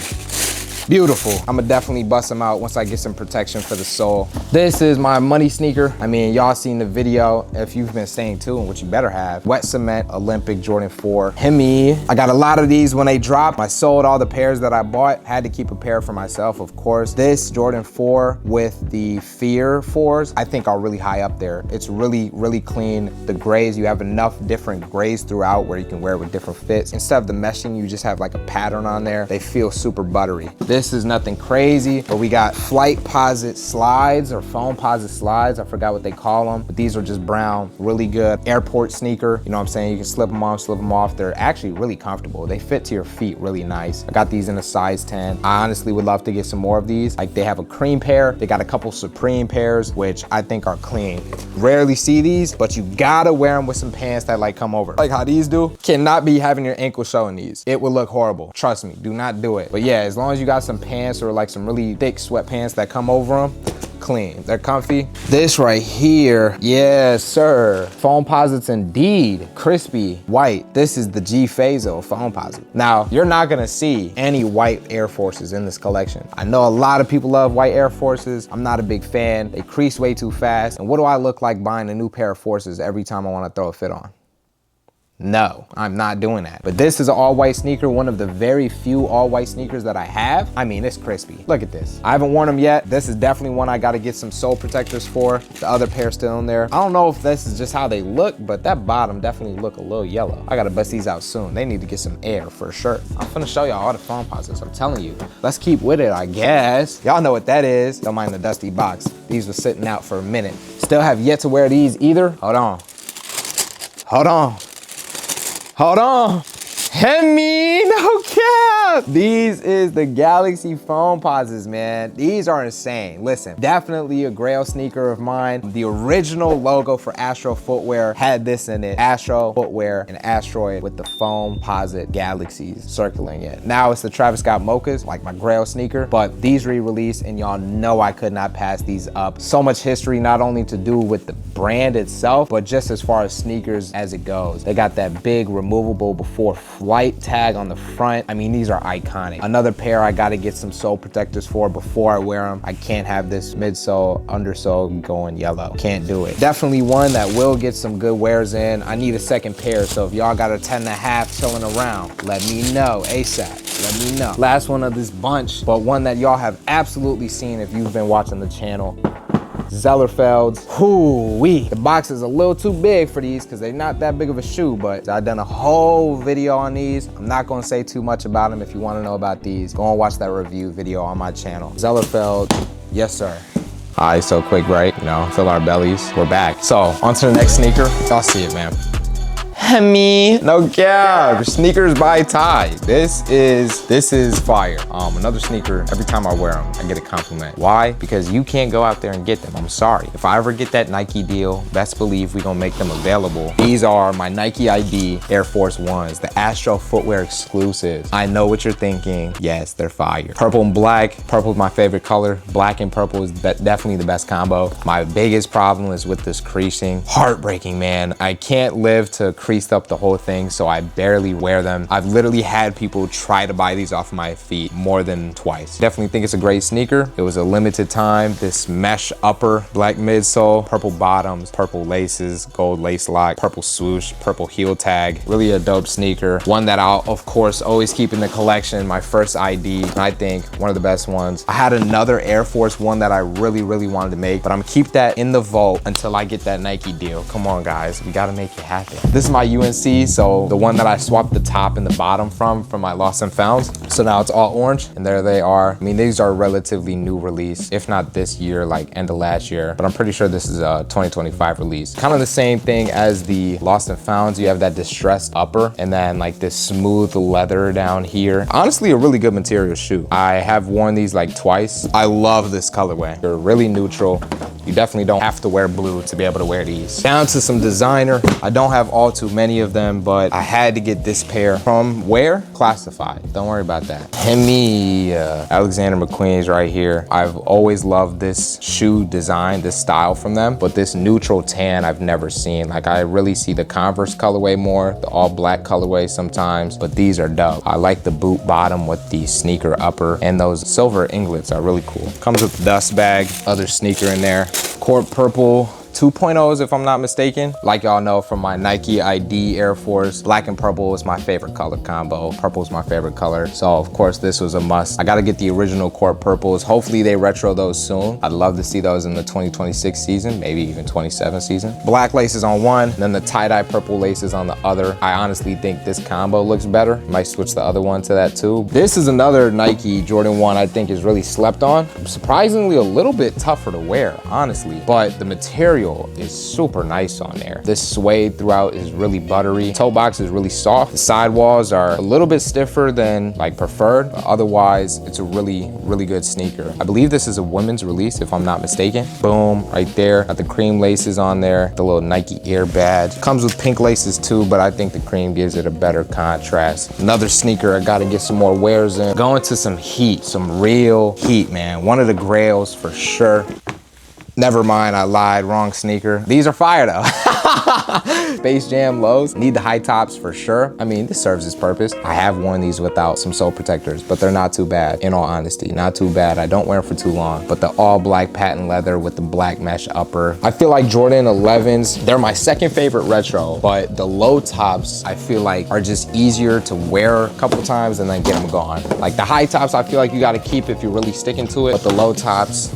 Beautiful. I'ma definitely bust them out once I get some protection for the sole. This is my money sneaker. I mean, y'all seen the video if you've been staying tuned, which you better have. Wet Cement Olympic Jordan 4 Hemi. I got a lot of these when they dropped. I sold all the pairs that I bought. Had to keep a pair for myself, of course. This Jordan 4 with the Fear 4s, I think are really high up there. It's really, really clean. The grays, you have enough different grays throughout where you can wear it with different fits. Instead of the meshing, you just have like a pattern on there. They feel super buttery. This is nothing crazy, but we got Flightposite slides or Foamposite slides. I forgot what they call them, but these are just brown, really good airport sneaker. You know what I'm saying? You can slip them on, slip them off. They're actually really comfortable. They fit to your feet really nice. I got these in a size 10. I honestly would love to get some more of these. Like, they have a cream pair. They got a couple Supreme pairs, which I think are clean. Rarely see these, but you gotta wear them with some pants that like come over. Like how these do. Cannot be having your ankle showing these. It would look horrible. Trust me, do not do it. But yeah, as long as you got some pants or like some really thick sweatpants that come over them, clean. They're comfy. This right here, yes sir. Foamposites indeed. Crispy, white. This is the G Phaso Foamposite. Now, you're not gonna see any white Air Forces in this collection. I know a lot of people love white Air Forces. I'm not a big fan. They crease way too fast. And what do I look like buying a new pair of Forces every time I wanna throw a fit on? No, I'm not doing that. But this is an all-white sneaker, one of the very few all-white sneakers that I have. I mean, it's crispy. Look at this. I haven't worn them yet. This is definitely one I gotta get some sole protectors for. The other pair still in there. I don't know if this is just how they look, but that bottom definitely look a little yellow. I gotta bust these out soon. They need to get some air for sure. I'm finna show y'all all the Foamposites, I'm telling you. Let's keep with it, I guess. Y'all know what that is. Don't mind the dusty box. These were sitting out for a minute. Still have yet to wear these either. Hold on. Hold on. Hold on. Hemi, no cap. These is the Galaxy Foamposites, man. These are insane. Listen, definitely a grail sneaker of mine. The original logo for Astro-Footwear had this in it. Astro-Footwear, an asteroid with the Foamposite galaxies circling it. Now it's the Travis Scott Mochas, like my grail sneaker, but these re-released and y'all know I could not pass these up. So much history, not only to do with the brand itself, but just as far as sneakers as it goes. They got that big removable before flight tag on the front. I mean, these are iconic. Another pair I gotta get some sole protectors for before I wear them. I can't have this midsole, undersole going yellow. Can't do it. Definitely one that will get some good wears in. I need a second pair, so if y'all got a 10.5 chilling around, let me know ASAP. Let me know. Last one of this bunch, but one that y'all have absolutely seen if you've been watching the channel. Zellerfelds. Hoo-wee. The box is a little too big for these because they're not that big of a shoe, but I've done a whole video on these. I'm not gonna say too much about them. If you wanna know about these, go and watch that review video on my channel. Zellerfeld, yes sir. All right, so quick break, you know, fill our bellies. We're back. So on to the next sneaker. Y'all see it, man. Hemi, no cap. Sneakers by Ty. This is fire. Another sneaker, every time I wear them, I get a compliment. Why? Because you can't go out there and get them. I'm sorry. If I ever get that Nike deal, best believe we gonna make them available. These are my Nike ID Air Force Ones, the Astro-Footwear exclusives. I know what you're thinking. Yes, they're fire. Purple and black. Purple is my favorite color. Black and purple is definitely the best combo. My biggest problem is with this creasing. Heartbreaking, man. I can't live to creased up the whole thing, so I barely wear them. I've literally had people try to buy these off my feet more than twice. Definitely think it's a great sneaker. It was a limited time. This mesh upper, black midsole, purple bottoms, purple laces, gold lace lock, purple swoosh, purple heel tag. Really a dope sneaker. One that I'll, of course, always keep in the collection. My first ID, and I think one of the best ones. I had another Air Force One that I really wanted to make, but I'm gonna keep that in the vault until I get that Nike deal. Come on, guys. We gotta make it happen. This is my UNC, so the one that I swapped the top and the bottom from my Lost and Founds. So now it's all orange, and there they are. I mean, these are relatively new release, if not this year, like end of last year, but I'm pretty sure this is a 2025 release. Kind of the same thing as the Lost and Founds. You have that distressed upper, and then like this smooth leather down here. Honestly, a really good material shoe. I have worn these like twice. I love this colorway. They're really neutral. You definitely don't have to wear blue to be able to wear these. Down to some designer. I don't have all too many of them, but I had to get this pair from where? Classified. Don't worry about that. Hemi, Alexander McQueen's right here. I've always loved this shoe design, this style from them, but this neutral tan I've never seen. Like, I really see the Converse colorway more, the all black colorway sometimes, but these are dope. I like the boot bottom with the sneaker upper, and those silver inglets are really cool. Comes with the dust bag, other sneaker in there. Court purple 2.0s if I'm not mistaken. Like y'all know from my Nike ID Air Force, black and purple is my favorite color combo. Purple is my favorite color. So of course this was a must. I gotta get the original court purples. Hopefully they retro those soon. I'd love to see those in the 2026 season, maybe even 27 season. Black laces on one, then the tie-dye purple laces on the other. I honestly think this combo looks better. Might switch the other one to that too. This is another Nike Jordan 1 I think is really slept on. Surprisingly a little bit tougher to wear, honestly, but the material is super nice on there. This suede throughout is really buttery. Toe box is really soft. The sidewalls are a little bit stiffer than like preferred, but otherwise it's a really good sneaker. I believe this is a women's release if I'm not mistaken. Boom, right there. Got the cream laces on there, the little Nike Air badge. Comes with pink laces too, but I think the cream gives it a better contrast. Another sneaker I gotta get some more wears in. Going to some heat, some real heat, man. One of the grails for sure. Never mind, I lied, wrong sneaker. These are fire though. Space Jam lows, need the high tops for sure. I mean, this serves its purpose. I have worn these without some sole protectors, but they're not too bad, in all honesty, not too bad. I don't wear them for too long, but the all black patent leather with the black mesh upper. I feel like Jordan 11s, they're my second favorite retro, but the low tops I feel like are just easier to wear a couple times and then get them gone. Like the high tops, I feel like you gotta keep if you're really sticking to it, but the low tops,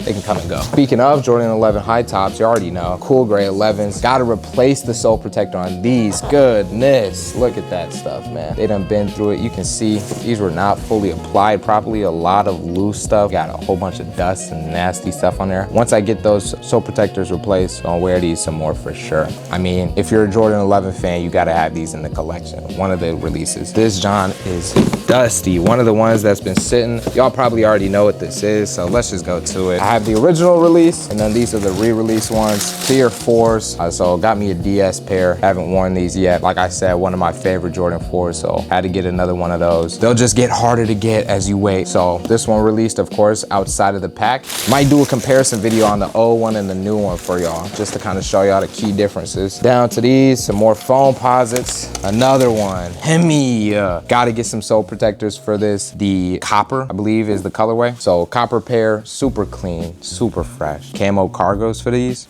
they can come and go. Speaking of Jordan 11 high tops, you already know, cool gray 11s. Gotta replace the sole protector on these. Goodness, look at that stuff, man. They done been through it. You can see these were not fully applied properly. A lot of loose stuff. Got a whole bunch of dust and nasty stuff on there. Once I get those sole protectors replaced, I'll wear these some more for sure. I mean, if you're a Jordan 11 fan, you gotta have these in the collection. One of the releases. This John is dusty. One of the ones that's been sitting. Y'all probably already know what this is, so let's just go to it. I have the original release, and then these are the re-release ones. Tier 4s, so got me a DS pair. Haven't worn these yet. Like I said, one of my favorite Jordan 4s, so had to get another one of those. They'll just get harder to get as you wait. So this one released, of course, outside of the pack. Might do a comparison video on the old one and the new one for y'all, just to kind of show y'all the key differences. Down to these, some more Foamposites. Another one, Hemi. Gotta get some sole protectors for this. The copper, I believe, is the colorway. So copper pair, super clean, super fresh. Camo cargos for these.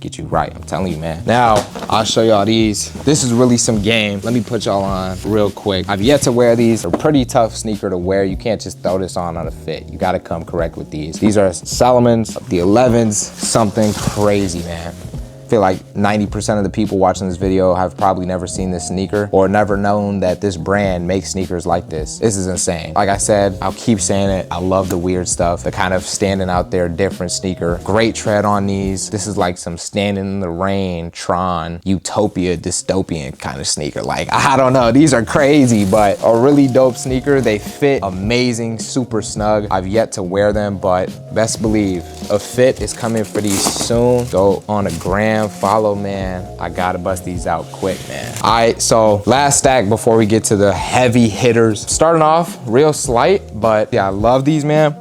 Get you right, I'm telling you, man. Now, I'll show y'all these. This is really some game. Let me put y'all on real quick. I've yet to wear these. They're a pretty tough sneaker to wear. You can't just throw this on a fit. You gotta come correct with these. These are Salomons, the 11s, something crazy, man. I feel like 90% of the people watching this video have probably never seen this sneaker or never known that this brand makes sneakers like this. This is insane. Like I said, I'll keep saying it. I love the weird stuff, the kind of standing out there different sneaker. Great tread on these. This is like some standing in the rain, Tron, utopia, dystopian kind of sneaker. Like, I don't know, these are crazy, but a really dope sneaker. They fit amazing, super snug. I've yet to wear them, but best believe a fit is coming for these soon. Go on a gram. Follow, man. I gotta bust these out quick, man. All right, so last stack before we get to the heavy hitters. Starting off real slight, but yeah, I love these, man.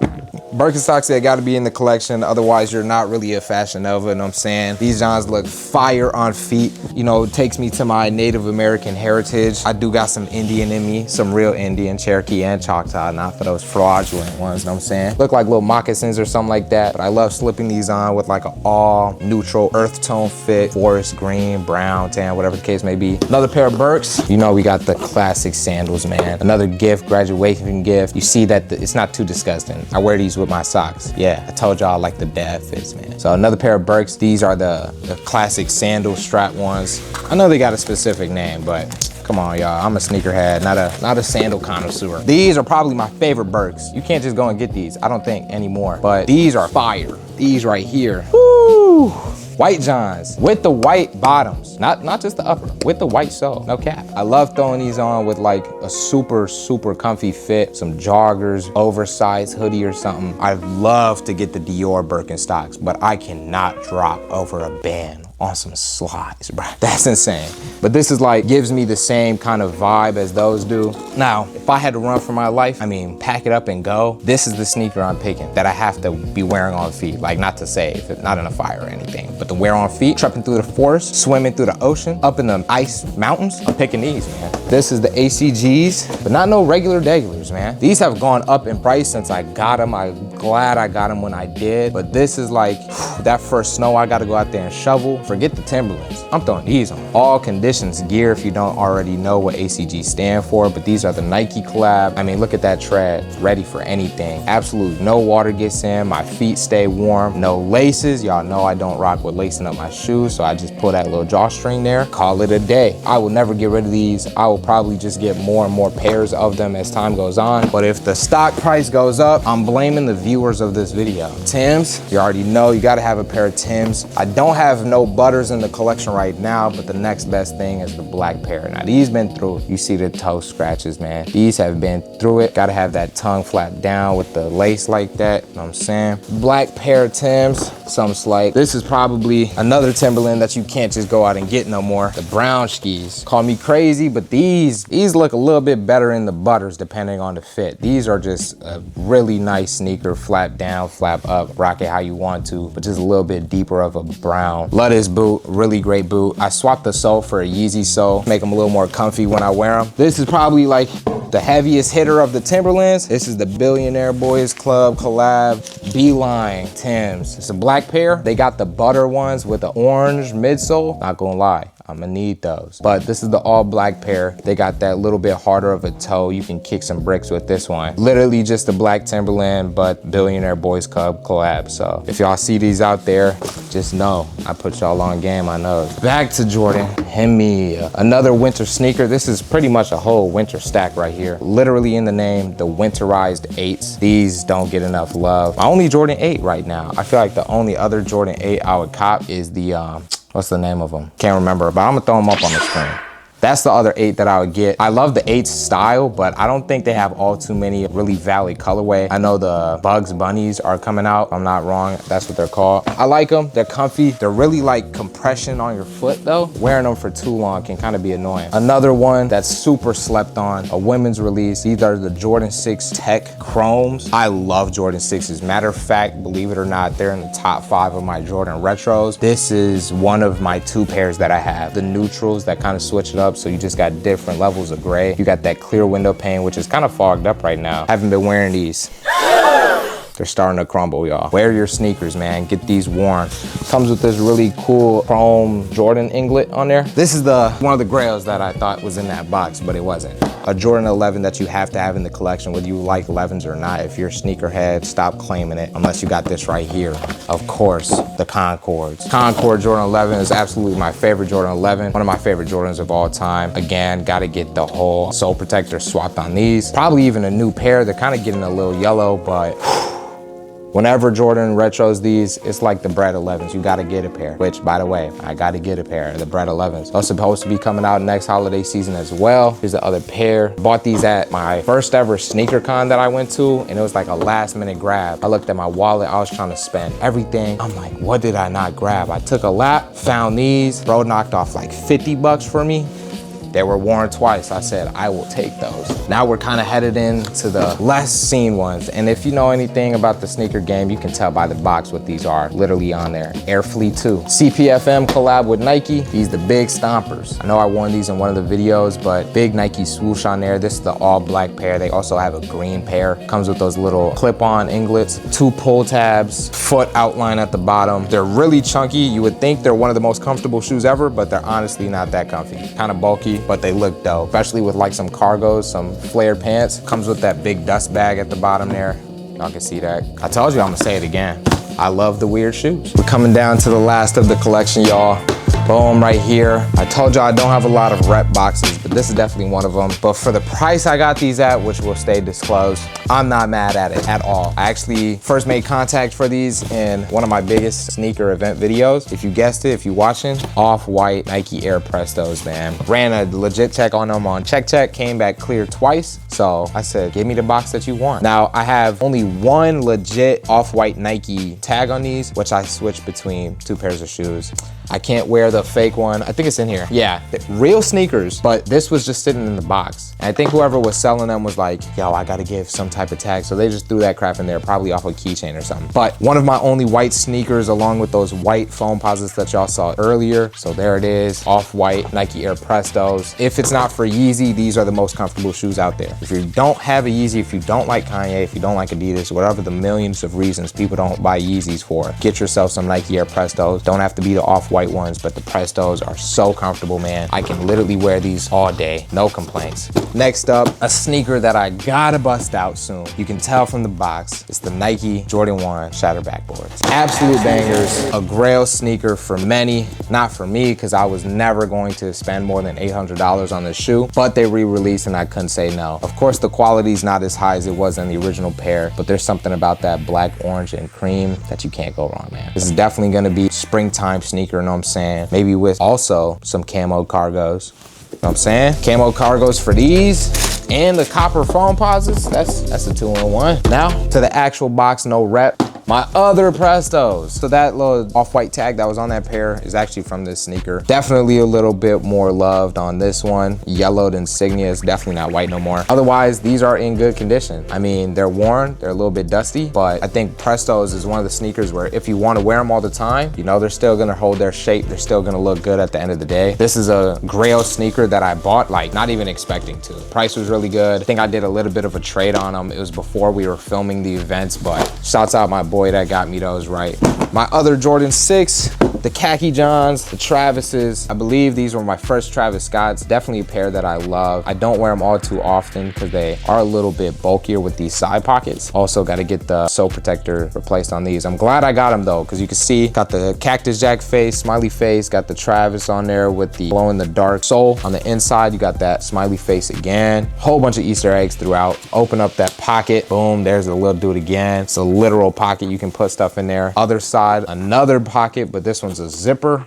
Birkenstocks, they gotta be in the collection, otherwise you're not really a Fashion Nova, you know what I'm saying? These Johns look fire on feet. You know, it takes me to my Native American heritage. I do got some Indian in me, some real Indian, Cherokee and Choctaw, not for those fraudulent ones, you know what I'm saying? Look like little moccasins or something like that, but I love slipping these on with like an all neutral earth tone fit, forest green, brown, tan, whatever the case may be. Another pair of Birks. You know we got the classic sandals, man. Another gift, graduation gift. You see that it's not too disgusting. I wear these with my socks. Yeah, I told y'all I like the dad fits, man. So another pair of Birks. These are the classic sandal strap ones. I know they got a specific name, but come on, y'all. I'm a sneakerhead, not a sandal connoisseur. These are probably my favorite Birks. You can't just go and get these, I don't think, anymore. But these are fire. These right here. Woo! White Johns with the white bottoms, not just the upper, with the white sole, no cap. I love throwing these on with like a super comfy fit, some joggers, oversized hoodie or something. I'd love to get the Dior Birkenstocks, but I cannot drop over a band on some slides, bro. That's insane. But this is like, gives me the same kind of vibe as those do. Now, if I had to run for my life, I mean, pack it up and go, this is the sneaker I'm picking that I have to be wearing on feet. Like, not to save, not in a fire or anything, but to wear on feet, trekking through the forest, swimming through the ocean, up in the ice mountains, I'm picking these, man. This is the ACGs, but not no regular degulars, man. These have gone up in price since I got them. I glad I got them when I did, but this is like that first snow I gotta go out there and shovel. Forget the Timberlands. I'm throwing these on. All conditions gear, if you don't already know what ACG stand for, but these are the Nike collab. I mean, look at that tread, ready for anything. Absolute no water gets in, my feet stay warm, no laces. Y'all know I don't rock with lacing up my shoes, so I just pull that little drawstring there, call it a day. I will never get rid of these. I will probably just get more and more pairs of them as time goes on. But if the stock price goes up, I'm blaming the viewers of this video. Timbs, you already know you gotta have a pair of Timbs. I don't have no butters in the collection right now, but the next best thing is the black pair. Now these been through it. You see the toe scratches, man. These have been through it. Gotta have that tongue flap down with the lace like that, you know what I'm saying? Black pair of Timbs, something slight. This is probably another Timberland that you can't just go out and get no more. The brown skis. Call me crazy, but these look a little bit better in the butters depending on the fit. These are just a really nice sneaker, flap down, flap up, rock it how you want to, but just a little bit deeper of a brown. Love this boot, really great boot. I swapped the sole for a YEEZY sole, make them a little more comfy when I wear them. This is probably like the heaviest hitter of the Timberlands. This is the Billionaire Boys Club collab Beeline Timbs. It's a black pair. They got the butter ones with the orange midsole. Not gonna lie, I'm gonna need those. But this is the all black pair. They got that little bit harder of a toe. You can kick some bricks with this one. Literally just a black Timberland, but Billionaire Boys Club collab. So if y'all see these out there, just know I put y'all on game, I know. Back to Jordan. Hemi, another winter sneaker. This is pretty much a whole winter stack right here. Literally in the name, the winterized 8s. These don't get enough love. My only Jordan 8 right now. I feel like the only other Jordan 8 I would cop is the, what's the name of them? Can't remember, but I'm gonna throw them up on the screen. That's the other 8 that I would get. I love the 8's style, but I don't think they have all too many really valid colorway. I know the Bugs Bunnies are coming out. If I'm not wrong, that's what they're called. I like them, they're comfy. They're really like compression on your foot though. Wearing them for too long can kind of be annoying. Another one that's super slept on, a women's release. These are the Jordan 6 Tech Chromes. I love Jordan 6s. Matter of fact, believe it or not, they're in the top 5 of my Jordan retros. This is one of my 2 pairs that I have. The neutrals that kind of switch it up, so you just got different levels of gray. You got that clear window pane, which is kind of fogged up right now. Haven't been wearing these. They're starting to crumble, y'all. Wear your sneakers, man. Get these worn. Comes with this really cool chrome Jordan inglet on there. This is one of the grails that I thought was in that box, but it wasn't. A Jordan 11 that you have to have in the collection, whether you like 11s or not. If you're a sneakerhead, stop claiming it, unless you got this right here. Of course, the Concords. Concord Jordan 11 is absolutely my favorite Jordan 11. One of my favorite Jordans of all time. Again, gotta get the whole sole protector swapped on these. Probably even a new pair. They're kind of getting a little yellow, but whenever Jordan retros these, it's like the Bred 11s. You gotta get a pair, which by the way, I gotta get a pair of the Bred 11s. They're supposed to be coming out next holiday season as well. Here's the other pair. Bought these at my first ever sneaker con that I went to, and it was like a last minute grab. I looked at my wallet, I was trying to spend everything. I'm like, what did I not grab? I took a lap, found these. Bro knocked off like 50 bucks for me. They were worn twice. I said, I will take those. Now we're kind of headed into the less seen ones. And if you know anything about the sneaker game, you can tell by the box what these are literally on there. Air Fleet 2. CPFM collab with Nike. These the big stompers. I know I worn these in one of the videos, but big Nike swoosh on there. This is the all black pair. They also have a green pair. Comes with those little clip-on inglets, 2 pull tabs, foot outline at the bottom. They're really chunky. You would think they're one of the most comfortable shoes ever, but they're honestly not that comfy. Kind of bulky, but they look dope, especially with like some cargos, some flared pants. Comes with that big dust bag at the bottom there. Y'all can see that. I told you I'm gonna say it again. I love the weird shoes. We're coming down to the last of the collection, y'all. Boom, right here. I told y'all I don't have a lot of rep boxes, but this is definitely one of them. But for the price I got these at, which will stay disclosed, I'm not mad at it at all. I actually first made contact for these in one of my biggest sneaker event videos. If you guessed it, if you're watching, off-white Nike Air Prestos, man. Ran a legit check on them on Check, came back clear twice. So I said, give me the box that you want. Now I have only one legit off-white Nike tag on these, which I switch between 2 pairs of shoes. I can't wear the fake one. I think it's in here. Yeah, real sneakers, but this was just sitting in the box. And I think whoever was selling them was like, yo, I gotta give some type of tag. So they just threw that crap in there, probably off a keychain or something. But one of my only white sneakers along with those white Foamposites that y'all saw earlier. So there it is, off-white Nike Air Prestos. If it's not for Yeezy, these are the most comfortable shoes out there. If you don't have a Yeezy, if you don't like Kanye, if you don't like Adidas, whatever the millions of reasons people don't buy Yeezys for, get yourself some Nike Air Prestos. Don't have to be the off-white ones, but the Prestos are so comfortable, man. I can literally wear these all day, no complaints. Next up, a sneaker that I gotta bust out soon. You can tell from the box, it's the Nike Jordan 1 Shatter Backboards. Absolute bangers, a grail sneaker for many, not for me, because I was never going to spend more than $800 on this shoe, but they re-released and I couldn't say no. Of course, the quality's not as high as it was in the original pair, but there's something about that black, orange, and cream that you can't go wrong, man. This is definitely gonna be springtime sneaker, you know what I'm saying? Maybe with also some camo cargos. You know what I'm saying? Camo cargos for these and the copper Foamposites, that's a 2-in-1. Now to the actual box, no rep. My other Prestos. So that little off-white tag that was on that pair is actually from this sneaker. Definitely a little bit more loved on this one. Yellowed insignia is definitely not white no more. Otherwise, these are in good condition. I mean, they're worn, they're a little bit dusty, but I think Prestos is one of the sneakers where if you want to wear them all the time, you know, they're still gonna hold their shape. They're still gonna look good at the end of the day. This is a grail sneaker that I bought, like not even expecting to. Price was really good. I think I did a little bit of a trade on them. It was before we were filming the events, but shouts out my boy that got me those right. My other Jordan 6, the khaki Johns, the Travises. I believe these were my first Travis Scotts. Definitely a pair that I love. I don't wear them all too often because they are a little bit bulkier with these side pockets. Also got to get the sole protector replaced on these. I'm glad I got them though, because you can see, got the Cactus Jack face, smiley face, got the Travis on there with the glow in the dark sole. On the inside, you got that smiley face again. Whole bunch of Easter eggs throughout. Open up that pocket, boom, there's the little dude again. It's a literal pocket, you can put stuff in there. Other side, another pocket, but this one's a zipper.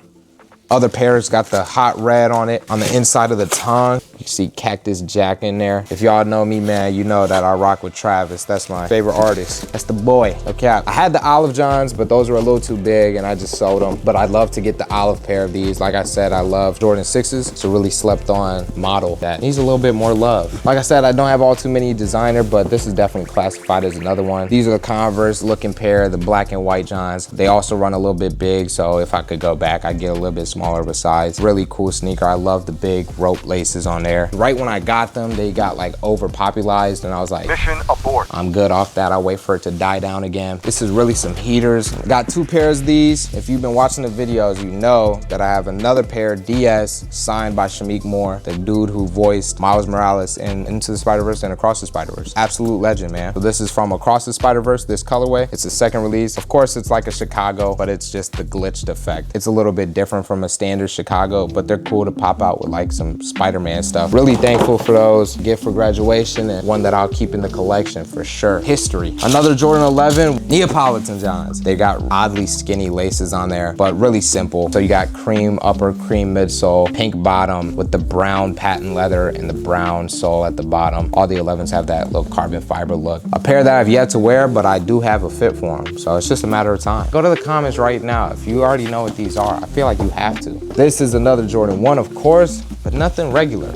Other pairs got the hot red on it. On the inside of the tongue, you see Cactus Jack in there. If y'all know me, man, you know that I rock with Travis. That's my favorite artist. That's the boy, okay? I had the Olive Johns, but those were a little too big and I just sold them. But I'd love to get the olive pair of these. Like I said, I love Jordan 6s. It's a really slept on model that needs a little bit more love. Like I said, I don't have all too many designer, but this is definitely classified as another one. These are the Converse looking pair, the black and white Johns. They also run a little bit big, so if I could go back, I'd get a little bit smaller besides. Really cool sneaker. I love the big rope laces on there. Right when I got them, they got like overpopularized and I was like, mission abort. I'm good off that. I'll wait for it to die down again. This is really some heaters. Got 2 pairs of these. If you've been watching the videos, you know that I have another pair, DS, signed by Shameik Moore, the dude who voiced Miles Morales in Into the Spider-Verse and Across the Spider-Verse. Absolute legend, man. So this is from Across the Spider-Verse, this colorway. It's a second release. Of course, it's like a Chicago, but it's just the glitched effect. It's a little bit different from a standard Chicago, but they're cool to pop out with like some Spider-Man stuff. Really thankful for those. Gift for graduation and one that I'll keep in the collection for sure. History. Another Jordan 11 Neapolitan Johns. They got oddly skinny laces on there, but really simple. So you got cream upper, cream midsole, pink bottom with the brown patent leather and the brown sole at the bottom. All the 11s have that little carbon fiber look. A pair that I've yet to wear, but I do have a fit for them. So it's just a matter of time. Go to the comments right now if you already know what these are. I feel like you have to. This is another Jordan 1, of course, but nothing regular.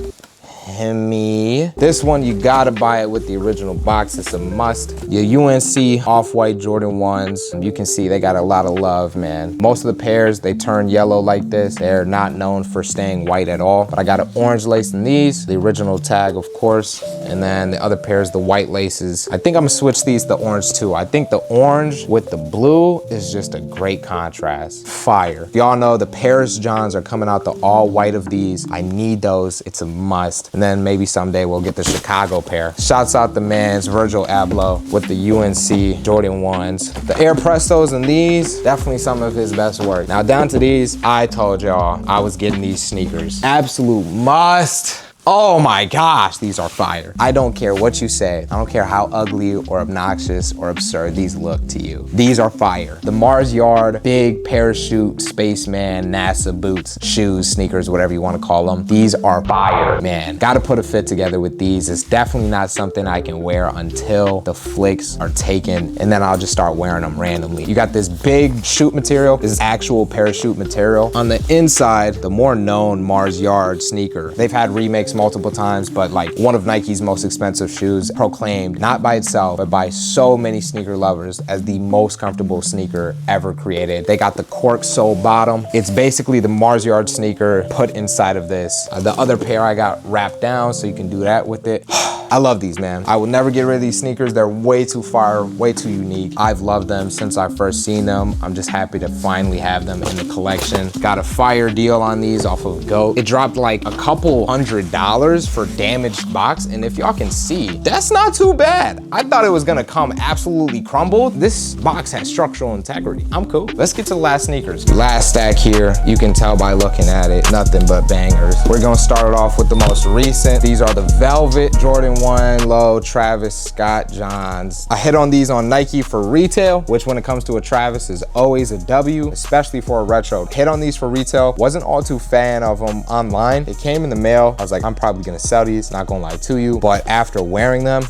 Hemi. This one, you gotta buy it with the original box. It's a must. Your UNC off-white Jordan 1s. You can see they got a lot of love, man. Most of the pairs, they turn yellow like this. They're not known for staying white at all. But I got an orange lace in these. The original tag, of course. And then the other pairs, the white laces. I think I'm gonna switch these to orange too. I think the orange with the blue is just a great contrast. Fire. Y'all know the Paris Johns are coming out the all white of these. I need those. It's a must. And then maybe someday we'll get the Chicago pair. Shouts out the man's Virgil Abloh with the UNC Jordan 1s. The Air Prestos and these, definitely some of his best work. Now down to these, I told y'all I was getting these sneakers. Absolute must. Oh my gosh, these are fire. I don't care what you say. I don't care how ugly or obnoxious or absurd these look to you. These are fire. The Mars Yard, big parachute, spaceman, NASA boots, shoes, sneakers, whatever you want to call them. These are fire, man. Gotta put a fit together with these. It's definitely not something I can wear until the flicks are taken, and then I'll just start wearing them randomly. You got this big shoot material. This is actual parachute material. On the inside, the more known Mars Yard sneaker. They've had remakes multiple times, but like one of Nike's most expensive shoes, proclaimed not by itself, but by so many sneaker lovers as the most comfortable sneaker ever created. They got the cork sole bottom. It's basically the Mars Yard sneaker put inside of this. The other pair I got wrapped down, so you can do that with it. I love these, man. I will never get rid of these sneakers. They're way too fire, way too unique. I've loved them since I first seen them. I'm just happy to finally have them in the collection. Got a fire deal on these off of GOAT. It dropped like a couple $100 for damaged box, and if y'all can see, that's not too bad. I thought it was gonna come absolutely crumbled. This box has structural integrity. I'm cool. Let's get to the last sneakers. Last stack here, you can tell by looking at it, nothing but bangers. We're gonna start it off with the most recent. These are the Velvet Jordan 1 Low Travis Scott Johns. I hit on these on Nike for retail, which when it comes to a Travis is always a W, especially for a retro. Hit on these for retail. Wasn't all too fan of them online. It came in the mail. I was like, I'm probably gonna sell these, not gonna lie to you. But after wearing them,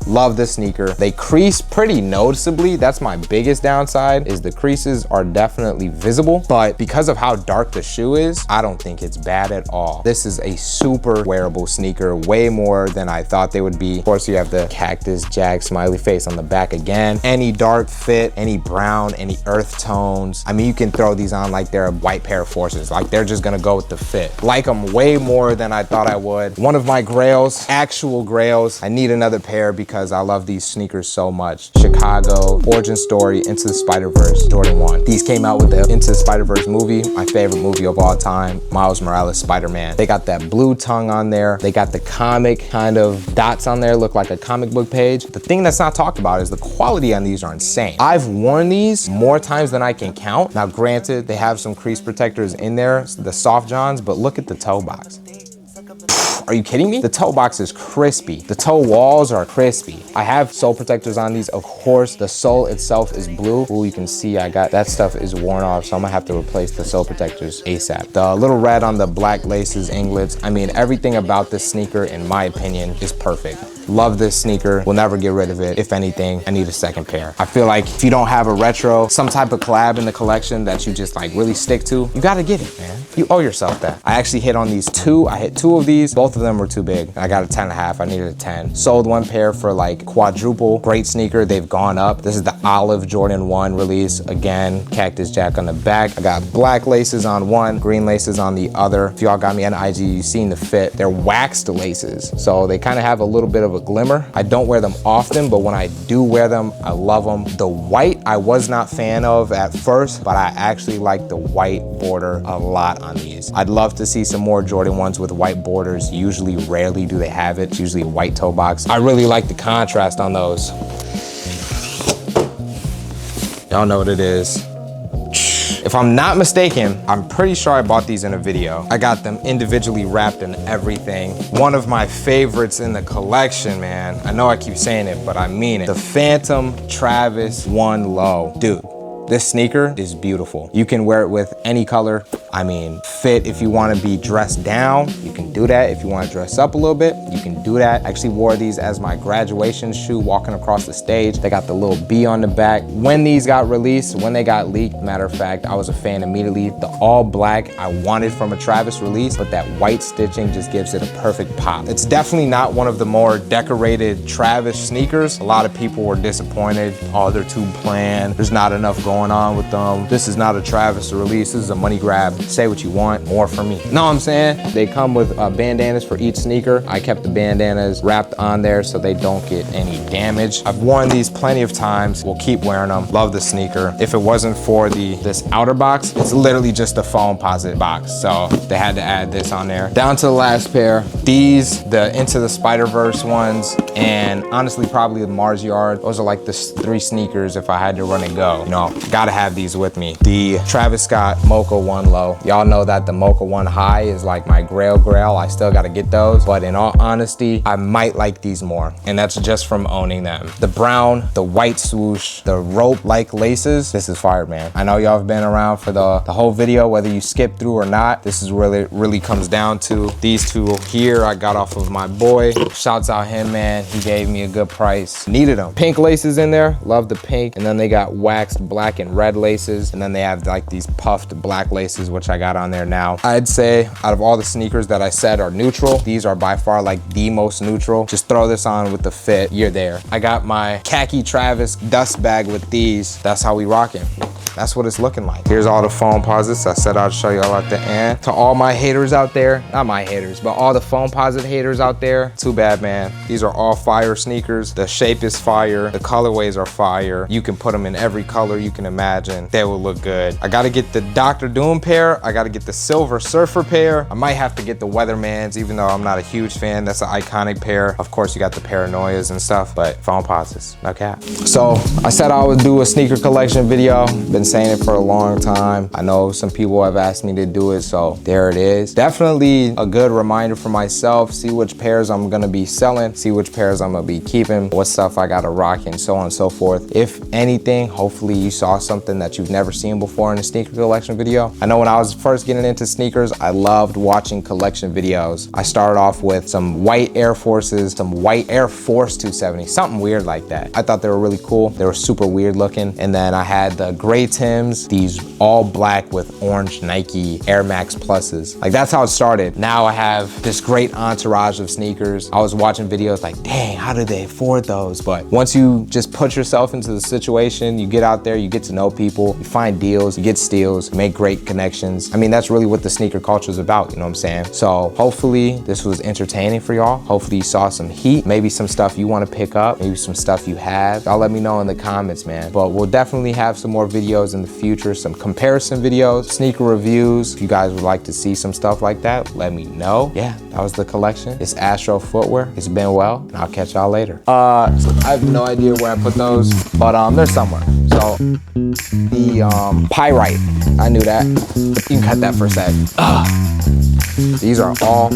love this sneaker. They crease pretty noticeably. That's my biggest downside, is the creases are definitely visible, but because of how dark the shoe is, I don't think it's bad at all. This is a super wearable sneaker, way more than I thought they would be. Of course, you have the Cactus Jack smiley face on the back again. Any dark fit, any brown, any earth tones. I mean, you can throw these on like they're a white pair of forces. Like they're just gonna go with the fit. Like them way more than I thought I would. One of my grails, actual grails. I need another pair because I love these sneakers so much. Chicago, Origin Story, Into the Spider-Verse, Jordan 1. These came out with the Into the Spider-Verse movie, my favorite movie of all time, Miles Morales, Spider-Man. They got that blue tongue on there. They got the comic kind of dots on there, look like a comic book page. The thing that's not talked about is the quality on these are insane. I've worn these more times than I can count. Now granted, they have some crease protectors in there, the soft johns, but look at the toe box. Are you kidding me? The toe box is crispy. The toe walls are crispy. I have sole protectors on these. Of course, the sole itself is blue. Ooh, you can see I got that stuff is worn off, so I'm gonna have to replace the sole protectors ASAP. The little red on the black laces, inglets. I mean, everything about this sneaker, in my opinion, is perfect. Love this sneaker, will never get rid of it. If anything, I need a second pair. I feel like if you don't have a retro, some type of collab in the collection that you just like really stick to, you gotta get it, man. You owe yourself that. I actually hit on these two. I hit two of these. Both of them were too big. I got a 10.5, I needed a 10. Sold one pair for like quadruple. Great sneaker, they've gone up. This is the olive Jordan 1 release. Again, Cactus Jack on the back. I got black laces on one, green laces on the other. If y'all got me on IG, you've seen the fit. They're waxed laces, so they kind of have a little bit of a glimmer. I don't wear them often, but when I do wear them, I love them. The white, I was not fan of at first, but I actually like the white border a lot on these. I'd love to see some more Jordan 1s with white borders. Usually, rarely do they have it. It's usually a white toe box. I really like the contrast on those. Y'all know what it is. If I'm not mistaken, I'm pretty sure I bought these in a video. I got them individually wrapped and everything. One of my favorites in the collection, man. I know I keep saying it, but I mean it. The Phantom Travis 1 Low. Dude, this sneaker is beautiful. You can wear it with any color. I mean, fit if you wanna be dressed down, you can do that. If you wanna dress up a little bit, you can do that. I actually wore these as my graduation shoe walking across the stage. They got the little B on the back. When these got released, when they got leaked, matter of fact, I was a fan immediately. The all black I wanted from a Travis release, but that white stitching just gives it a perfect pop. It's definitely not one of the more decorated Travis sneakers. A lot of people were disappointed. Oh, they're too bland. There's not enough going on with them. This is not a Travis release. This is a money grab. Say what you want, more for me. Know what I'm saying? They come with bandanas for each sneaker. I kept the bandanas wrapped on there so they don't get any damage. I've worn these plenty of times. We'll keep wearing them. Love the sneaker. If it wasn't for this outer box, it's literally just a Foamposite box. So they had to add this on there. Down to the last pair. These, the Into the Spider-Verse ones, and honestly, probably the Mars Yard. Those are like the 3 sneakers if I had to run and go. You know, Gotta have these with me. The Travis Scott Mocha 1 Low. Y'all know that the Mocha 1 High is like my grail. I still gotta get those, but in all honesty, I might like these more, and that's just from owning them. The brown, the white swoosh, the rope-like laces, this is fire, man. I know y'all have been around for the whole video, whether you skip through or not. This is really comes down to these two here. I got off of my boy. Shouts out him, man. He gave me a good price. Needed them. Pink laces in there, love the pink, and then they got waxed black and red laces, and then they have like these puffed black laces, which I got on there now. I'd say out of all the sneakers that I said are neutral, these are by far like the most neutral. Just throw this on with the fit, you're there. I got my khaki Travis dust bag with these. That's how we rocking. That's what it's looking like. Here's all the Foamposites I said I'd show y'all at the end. To all my haters out there, not my haters, but all the Foamposite haters out there, too bad, man. These are all fire sneakers. The shape is fire. The colorways are fire. You can put them in every color you can imagine. They will look good. I gotta get the Dr. Doom pair. I gotta get the Silver Surfer pair. I might have to get the Weathermans, even though I'm not a huge fan. That's an iconic pair. Of course, you got the Paranoias and stuff, but Foamposites, no cap. So I said I would do a sneaker collection video. Been saying it for a long time. I know some people have asked me to do it, so there it is. Definitely a good reminder for myself, see which pairs I'm gonna be selling, see which pairs I'm gonna be keeping, what stuff I gotta rock, and so on and so forth. If anything, hopefully you saw something that you've never seen before in a sneaker collection video. I know when I was first getting into sneakers, I loved watching collection videos. I started off with some white Air Forces, some white Air Force 270, something weird like that. I thought they were really cool. They were super weird looking. And then I had the gray Tims, these all black with orange Nike Air Max Pluses. Like that's how it started. Now I have this great entourage of sneakers. I was watching videos like, dang, how did they afford those? But once you just put yourself into the situation, you get out there, you get to know people, you find deals, you get steals, you make great connections. I mean, that's really what the sneaker culture is about, you know what I'm saying? So hopefully this was entertaining for y'all. Hopefully you saw some heat, maybe some stuff you want to pick up, maybe some stuff you have. Y'all let me know in the comments, man. But we'll definitely have some more videos in the future, some comparison videos, sneaker reviews. If you guys would like to see some stuff like that, let me know. Yeah, that was the collection. It's Astro-Footwear. It's been well, and I'll catch y'all later. So I have no idea where I put those, but they're somewhere. So the pyrite, I knew that. You can cut that for a sec. These are all